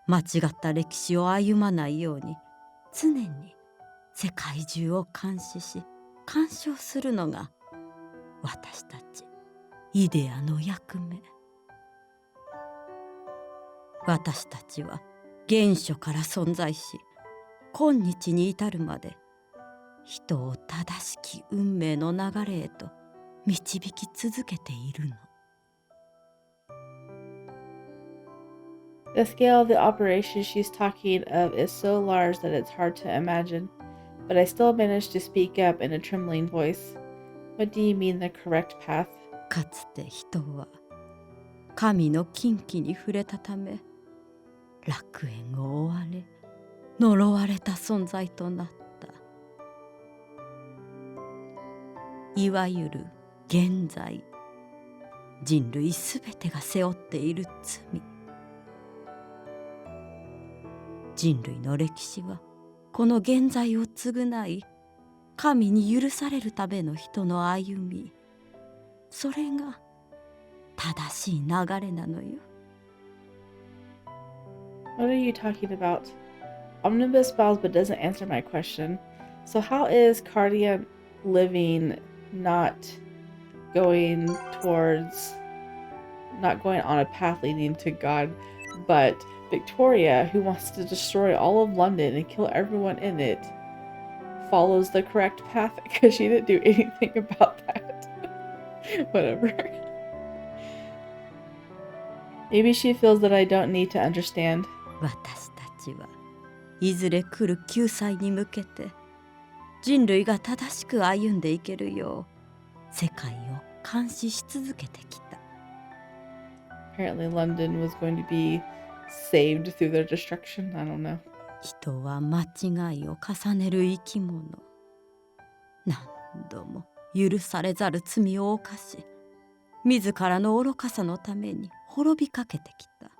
間違った歴史を歩まないように常に世界中を監視し干渉するのが私たちイデアの役目。私たちは原初から存在し、今日に至るまで人を正しき運命の流れへと導き続けているの。The scale of the operation she's talking of is so large that it's hard to imagine, but I still managed to speak up in a trembling voice. What do you mean the correct path? かつて人は神の禁忌に触れたため、楽園を追われ呪われた存在となった。いわゆる現在、人類すべてが背負っている罪。人類の歴史はこの現在を償い、神に許されるための人の歩み、それが正しい流れなのよ。What are you talking about? Omnibus bows but doesn't answer my question. So how is Cardia living not going on a path leading to God, but Victoria, who wants to destroy all of London and kill everyone in it, follows the correct path because she didn't do anything about that. Whatever. Maybe she feels that I don't need to understand. 私たちはいずれ来る救済に向けて人類が正しく歩んでいけるよう世界を監視し続けてきた。Apparently London was going to be saved through their destruction. I don't know. 人は間違いを重ねる生き物。何度も許されざる罪を犯し、自らの愚かさのために滅びかけてきた。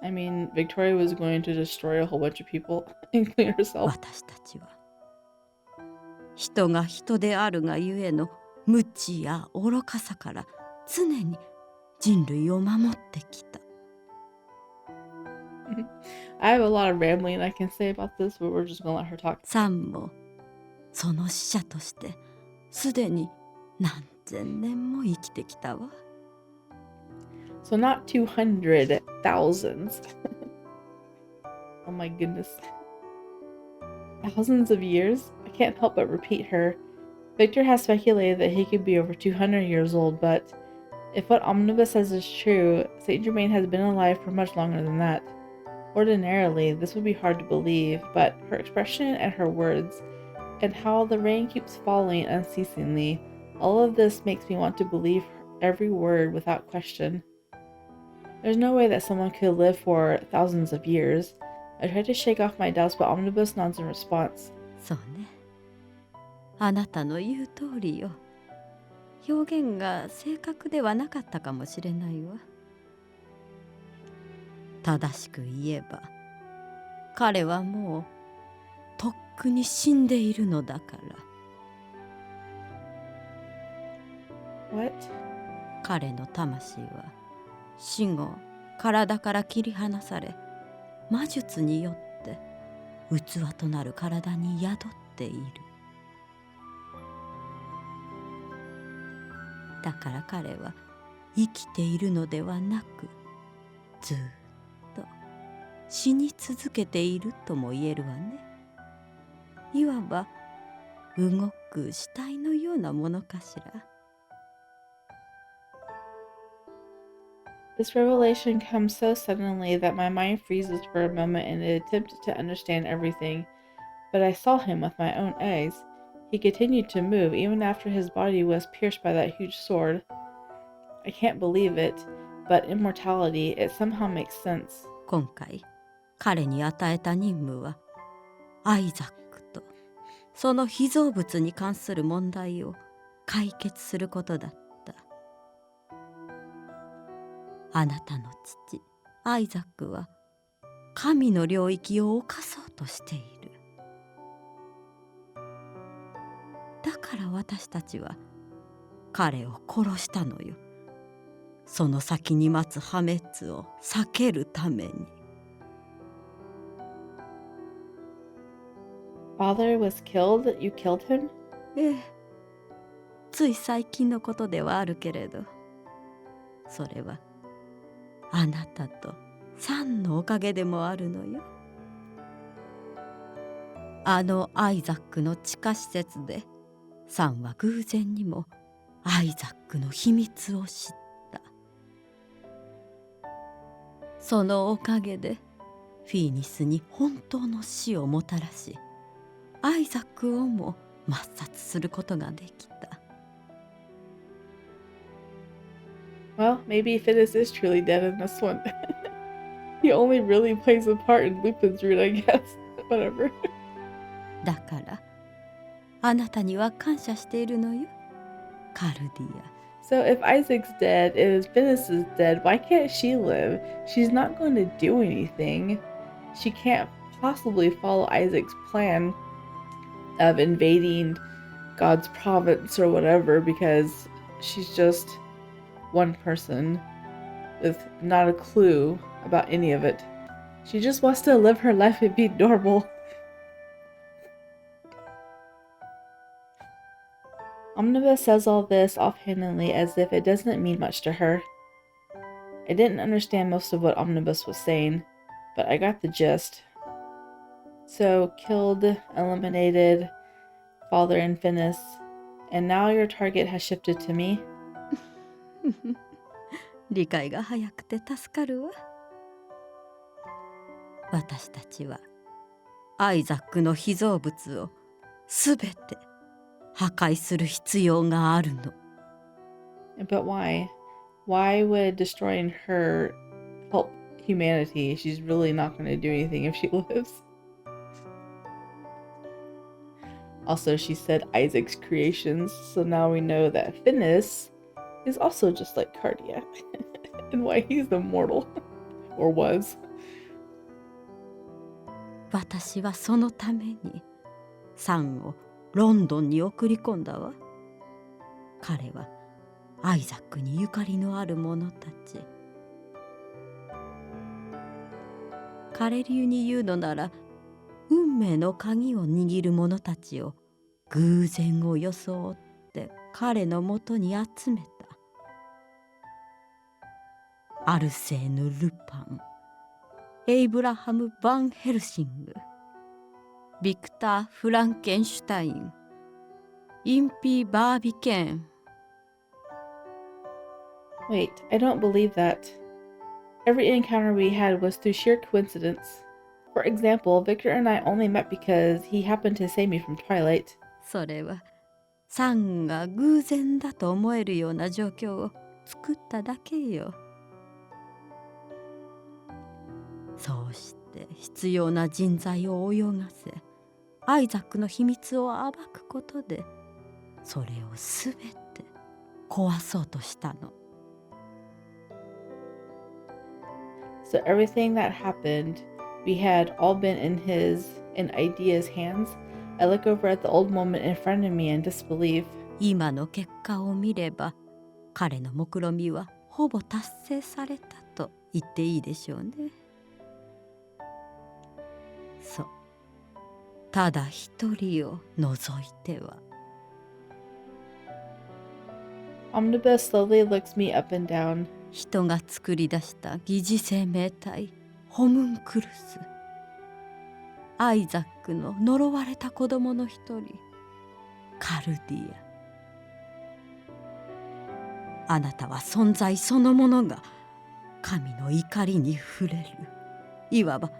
I mean, Victoria was going to destroy a whole bunch of people, including herself. 私たちは人が人であるがゆえの無知や愚かさから常に人類を守ってきた。I have a lot of rambling I can say about this, but we're just gonna let her talk. サンもその使者としてすでに何千年も生きてきたわ。So not 200, thousands. Oh my goodness. Thousands of years? I can't help but repeat her. Victor has speculated that he could be over 200 years old, but if what Omnibus says is true, Saint Germain has been alive for much longer than that. Ordinarily, this would be hard to believe, but her expression and her words, and how the rain keeps falling unceasingly, all of this makes me want to believe every word without question. There's no way that someone could live for thousands of years. I tried to shake off my doubts, but Omnibus nods in response. そうね。あなたの言う通りよ。表現が正確ではなかったかもしれないわ。正しく言えば、彼はもうとっくに死んでいるのだから。What? 彼の魂は死後体から切り離され、魔術によって器となる体に宿っている。だから彼は生きているのではなく、ずっと死に続けているとも言えるわね。いわば動く死体のようなものかしら。This revelation comes so suddenly that my mind freezes for a moment in an attempt to understand everything. But I saw him with my own eyes. He continued to move even after his body was pierced by that huge sword. I can't believe it, but immortality, it somehow makes sense. 今回彼に与えた任務はアイザックとその被造物に関する問題を解決することだった。あなたの父アイザックは神の領域を侵そうとしている。だから私たちは彼を殺したのよ。その先に待つ破滅を避けるために。father was killed? You killed him? ええ、つい最近のことではあるけれど、それはあなたとサンのおかげでもあるのよ。あのアイザックの地下施設でサンは偶然にもアイザックの秘密を知った。そのおかげでフィーニスに本当の死をもたらし、アイザックをも抹殺することができた。Well, maybe Finis is truly dead in this one. He only really plays a part in Lupin's route, I guess. Whatever. だからあなたには感謝しているのよ、カルディア。So if Isaac's dead and Finis is dead, why can't she live? She's not going to do anything. She can't possibly follow Isaac's plan of invading God's province or whatever because she's just one person with not a clue about any of it. She just wants to live her life and be normal. Omnibus says all this offhandedly as if it doesn't mean much to her. I didn't understand most of what Omnibus was saying, but I got the gist. So, killed, eliminated, Father and Finis, and now your target has shifted to me? 理解が早くて助かるわ。私たちはアイザックの被造物をすべて破壊する必要があるの。But why? Why would destroying her help humanity? She's really not going to do anything if she lives. Also, she said Isaac's creations, so now we know that Finis is also just like Cardia, and why he's immortal, or was. 私はそのためにサンをロンドンに送り込んだわ。彼はアイザックにゆかりのある者たち。彼流に言うのなら、運命の鍵を握る者たちを偶然を装って彼のもとに集めた。アルセーヌ・ルパン、エイブラハム・バン・ヘルシング、ビクター・フランケンシュタイン、インピー・バービケン。Wait, I don't believe that. Every encounter we had was through sheer coincidence. For example, Victor and I only met because he happened to save me from Twilight. それはサンが偶然だと思えるような状況を作っただけよ。そうして必要な人材を泳がせ、アイザックの秘密を暴くことで、それをすべて壊そうとしたの。So everything that happened, we had all been in Idea's hands. I look over at the old moment in front of me in disbelief. 今の結果を見れば、彼の目論見はほぼ達成されたと言っていいでしょうね。そう、ただ一人を除いては。Omnibus slowly looks me up and down. 人が作り出した疑似生命体ホムンクルス、アイザックの呪われた子供の一人、カルディア。あなたは存在そのものが神の怒りに触れる、いわば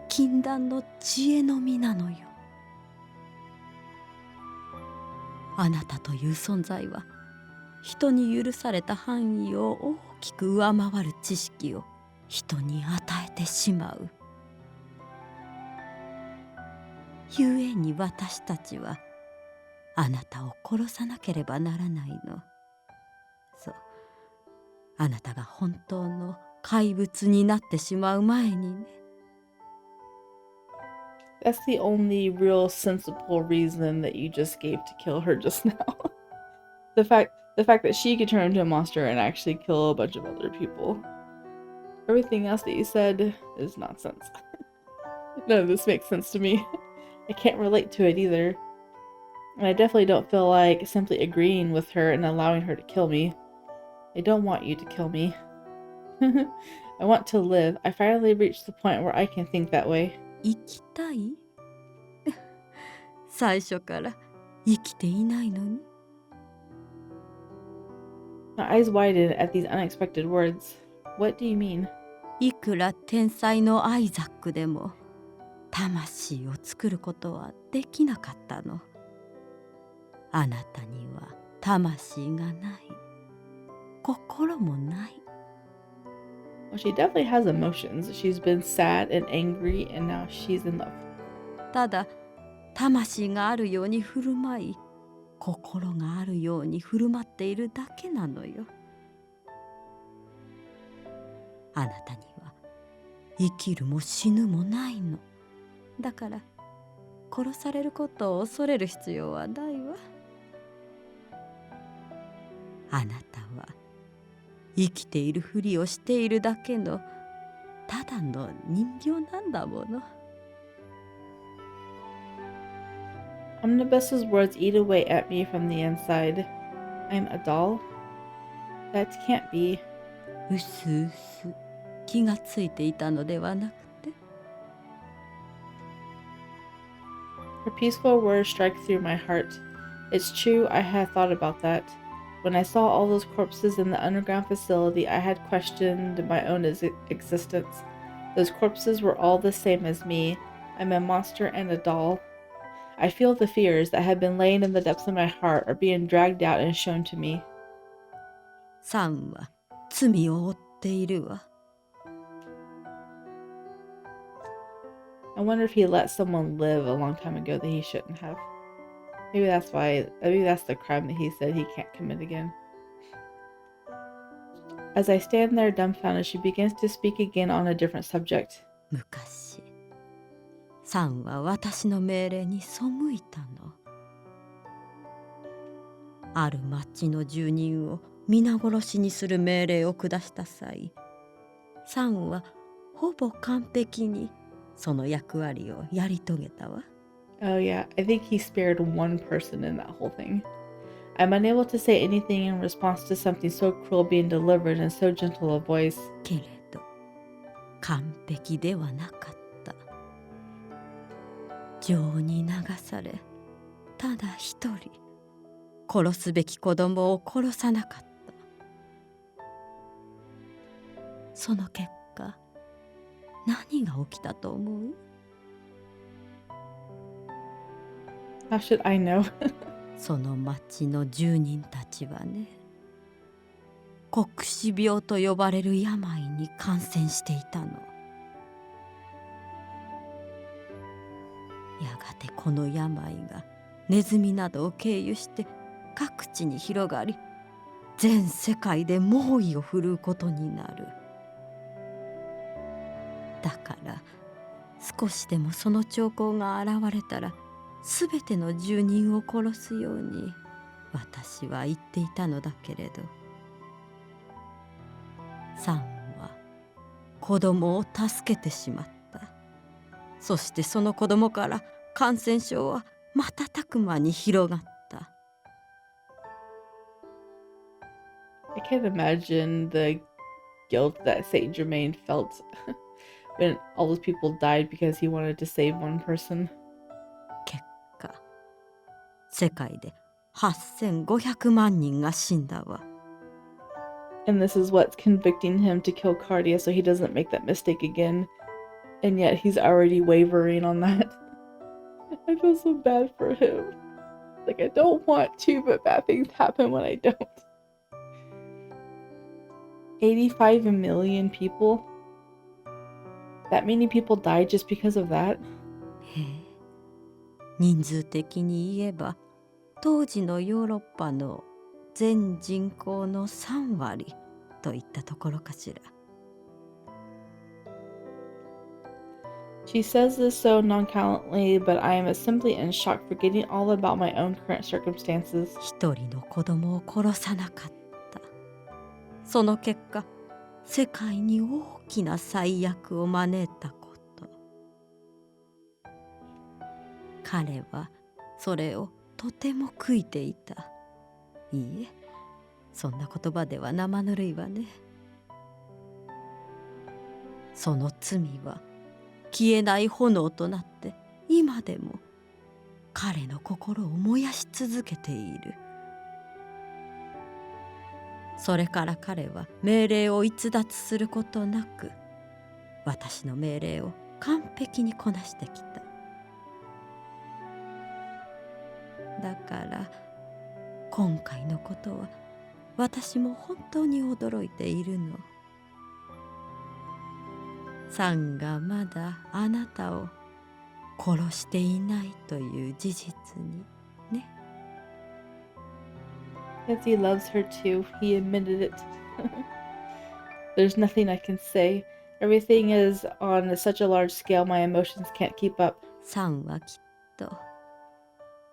禁断の知恵の実なのよ。あなたという存在は人に許された範囲を大きく上回る知識を人に与えてしまう。ゆえに私たちはあなたを殺さなければならないの。そう、あなたが本当の怪物になってしまう前にね。That's the only real sensible reason that you just gave to kill her just now. The fact that she could turn into a monster and actually kill a bunch of other people. Everything else that you said is nonsense. None of this makes sense to me. I can't relate to it either. And I definitely don't feel like simply agreeing with her and allowing her to kill me. I don't want you to kill me. I want to live. I finally reached the point where I can think that way. 生きたい最初から生きていないのに。 My eyes widened at these unexpected words. What do you mean? いくら天才のアイザックでも魂を作ることはできなかったの。あなたには魂がない。心もない。 Well, she definitely has emotions. She's been sad and angry, and now she's in love. ただ魂があるように振る舞い、心があるように振る舞っているだけなのよ。あなたには生きるも死ぬもないの。だから殺されることを恐れる必要はないわ。あなたは生きているふりをしているだけのただの人形なんだもの。Omnibus's words eat away at me from the inside. I'm a doll? That can't be. うすうす気がついていたのではなくて。 Her peaceful words strike through my heart. It's true, I had thought about that. When I saw all those corpses in the underground facility, I had questioned my own existence. Those corpses were all the same as me. I'm a monster and a doll. I feel the fears that have been laying in the depths of my heart are being dragged out and shown to me. サンは罪を負っているわ。 I wonder if he let someone live a long time ago that he shouldn't have. Maybe that's the crime that he said he can't commit again. As I stand there dumbfounded, she begins to speak again on a different subject. 昔サンは私の命令に背いたの。ある町の住人を皆殺しにする命令を下した際、サンはほぼ完璧にその役割をやり遂げたわ。 Oh yeah, I think he spared one person in that whole thing. I'm unable to say anything in response to something so cruel being delivered in so gentle a voice. けれど完璧ではなかった。情に流され、ただ一人殺すべき子供を殺さなかった。その結果、何が起きたと思う？ How should I know? その町の住人たちはね、黒死病と呼ばれる病に感染していたの。やがてこの病がネズミなどを経由して各地に広がり、全世界で猛威を振るうことになる。だから少しでもその兆候が現れたら、すべての住人を殺すように私は言っていたのだけれど、サンは子供を助けてしまった。そしてその子供から感染症は瞬く間に広がった。 I can't imagine the guilt that Saint Germain felt when all those people died because he wanted to save one person. 結果、世界で8500万人が死んだわ。 And this is what's convicting him to kill Cardia so he doesn't make that mistake again. And yet he's already wavering on that. I feel so bad for him. Like, I don't want to, but bad things happen when I don't. 85 million people? That many people died just because of that? へえ、人数的に言えば当時のヨーロッパの全人口の3割といったところかしら。 She says this so nonchalantly, but I am simply in shock, forgetting all about my own current circumstances. 一人の子供を殺さなかった。その結果、世界に大きな災厄を招いたこと。彼はそれをとても悔いていた。いいえ、そんな言葉では生ぬるいわね。その罪は消えない炎となって今でも彼の心を燃やし続けている。それから彼は命令を逸脱することなく私の命令を完璧にこなしてきた。だから今回のことは私も本当に驚いているの。サンがまだあなたを殺していないという事実にね。Because he loves her too. He admitted it. There's nothing I can say. Everything is on such a large scale, my emotions can't keep up. サンはきっと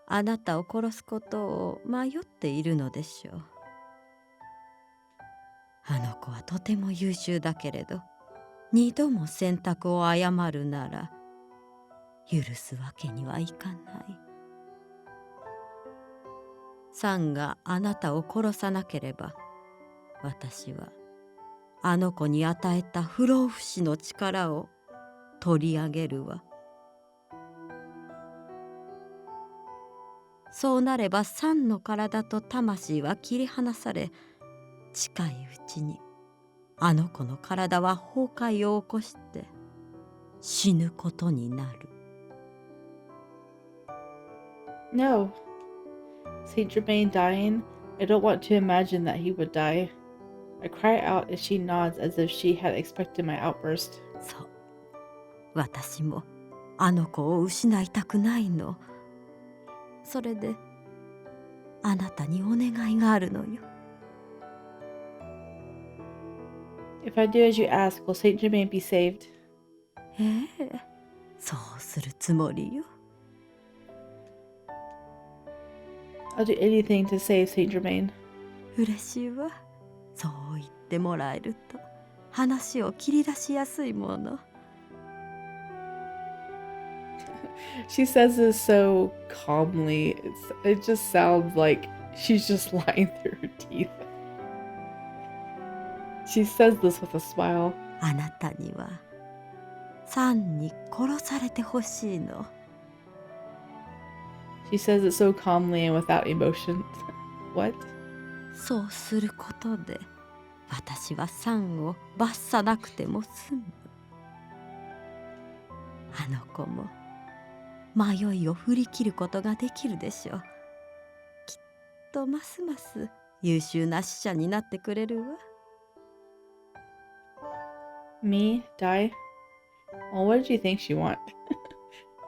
あなたを殺すことを迷っているのでしょう。あの子はとても優秀だけれど、二度も選択を誤るなら許すわけにはいかない。サンがあなたを殺さなければ、私はあの子に与えた不老不死の力を取り上げるわ。そうなればサンの体と魂は切り離され、近いうちにあの子の体は崩壊を起こして死ぬことになる。No. Saint Germain dying? I don't want to imagine that he would die. I cry out as she nods as if she had expected my outburst. そう。私もあの子を失いたくないの。それであなたにお願いがあるのよ。If I do as you ask, will Saint Germain be saved? ええ、そうするつもりよ。I'll do anything to save Saint Germain. 嬉しいわ。そう言ってもらえると話を切り出しやすいもの。She says this so calmly. It just sounds like she's just lying through her teeth. She says this with a smile. あなたにはサンに殺されてほしいの。She says it so calmly and without emotion. What? そうすることで私はサンを罰さなくても済む。あの子も迷いを振り切ることができるでしょう。きっとますます優秀な死者になってくれるわ。Me? Die? Well, what did you think she'd want?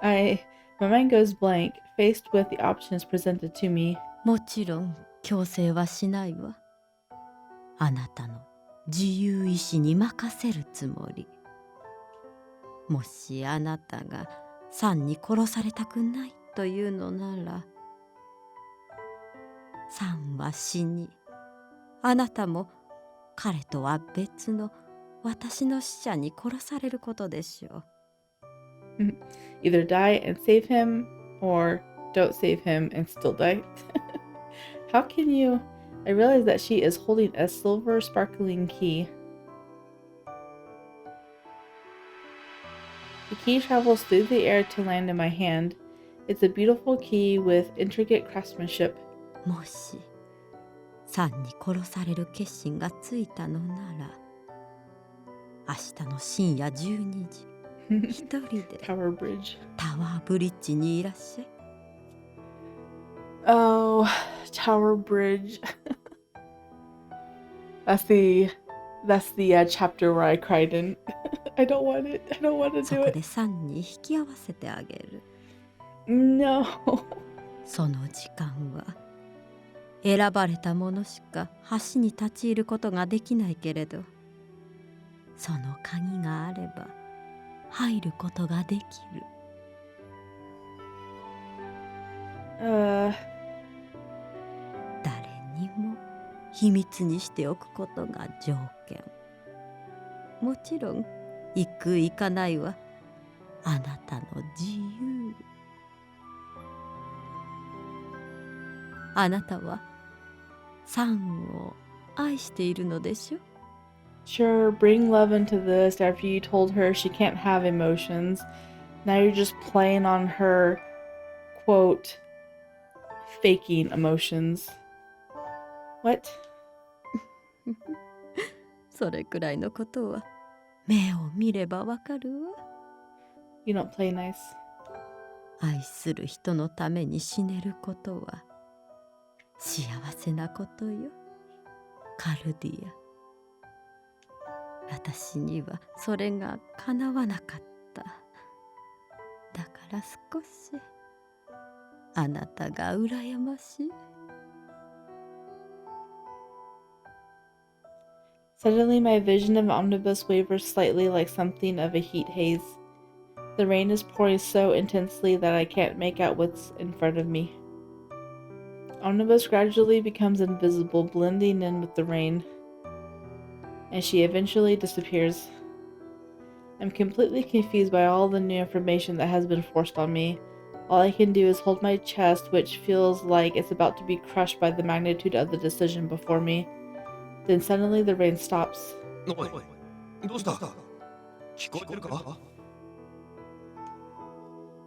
My mind goes blank, faced with the options presented to me. もちろん強制はしないわ。あなたの自由意志に任せるつもり。もしあなたがサンに殺されたくないというのなら、サンは死に、あなたも彼とは別の私の死者に殺されることでしょう。Either die and save him, or don't save him and still die. How can you? I realize that she is holding a silver sparkling key. The key travels through the air to land in my hand. It's a beautiful key with intricate craftsmanship. もしサンに殺される決心がついたのなら、明日の深夜12時、一人で Tower Bridge. タワーブリッジにいらっしゃい。Oh, Tower Bridge. That's the chapter where I cried in. I don't want it. I don't want to そ do こ it. でサンに引き合わせてあげる。No. その時間は選ばれた者しか橋に立ち入ることができないけれど、その鍵があれば入ることができる。誰にも秘密にしておくことが条件。もちろん行く行かないはあなたの自由。あなたはサンを愛しているのでしょ？ Sure, bring love into this after you told her she can't have emotions. Now you're just playing on her, quote, faking emotions. What? それくらいのことは目を見ればわかるわ。You don't play nice. 愛する人のために死ねることは幸せなことよ、カルディア。私にはそれが叶わなかった。だから少しあなたが羨ましい。Suddenly my vision of Omnibus wavers slightly like something of a heat haze. The rain is pouring so intensely that I can't make out what's in front of me. Omnibus gradually becomes invisible, blending in with the rain, and she eventually disappears. I'm completely confused by all the new information that has been forced on me. All I can do is hold my chest, which feels like it's about to be crushed by the magnitude of the decision before me. Then suddenly the rain stops. おい、どうした？聞こえてるか？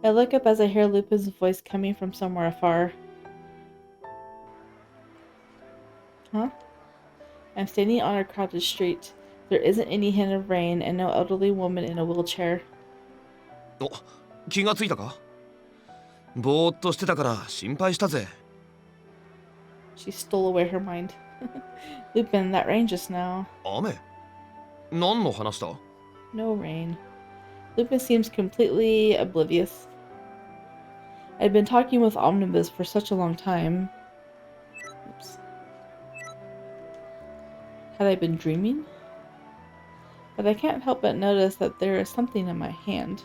I look up as I hear Lupin's voice coming from somewhere afar. Huh? I'm standing on a crowded street. There isn't any hint of rain and no elderly woman in a wheelchair. お、気がついたか？ぼーっとしてたから心配したぜ。She stole away her mind. Lupin, that rain just now. 雨？何の話だ？ No rain. Lupin seems completely oblivious. I'd been talking with Omnibus for such a long time. Oops. Had I been dreaming? But I can't help but notice that there is something in my hand.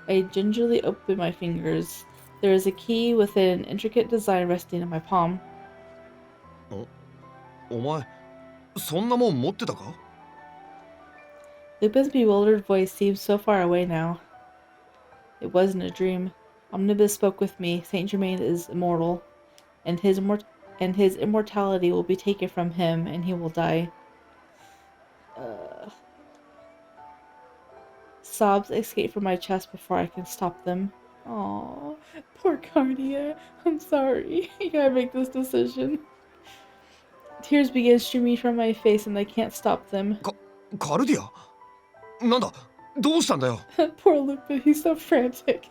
I gingerly open my fingers. There is a key with an intricate design resting in my palm. お前、そんなもん持ってたか？ Lupin's bewildered voice seems so far away now. It wasn't a dream. Omnibus spoke with me. Saint Germain is immortal, and his immortality will be taken from him, and he will die. Sobs escape from my chest before I can stop them. Aww, poor Cardia. I'm sorry. You gotta make this decision. Tears begin streaming from my face, and I can't stop them. カルディア？なんだ？どうしたんだよ？ Poor Lupin, he's so frantic.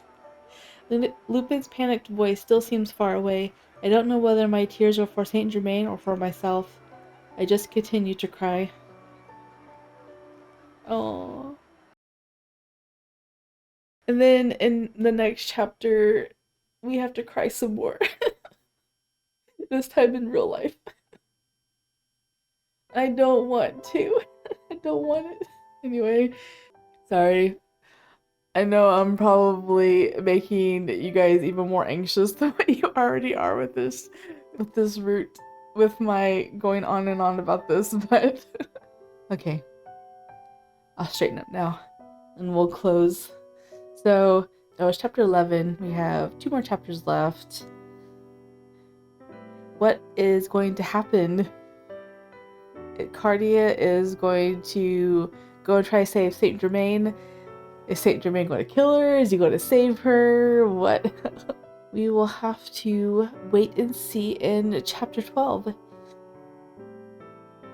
Lupin's panicked voice still seems far away. I don't know whether my tears are for Saint Germain or for myself. I just continue to cry. Oh. And then in the next chapter, we have to cry some more. This time in real life. I don't want to. I don't want it. Anyway, sorry. I know I'm probably making you guys even more anxious than what you already are with this route, with my going on and on about this, but okay. I'll straighten up now and we'll close. So that was chapter 11. We have 2 more chapters left. What is going to happen? Cardia is going to go and try to save Saint Germain. Is Saint Germain going to kill her? Is he going to save her? What? We will have to wait and see in chapter 12.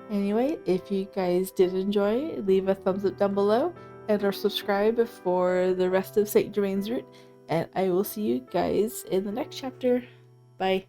Anyway, if you guys did enjoy, leave a thumbs up down below and or subscribe for the rest of Saint Germain's route. And I will see you guys in the next chapter. Bye.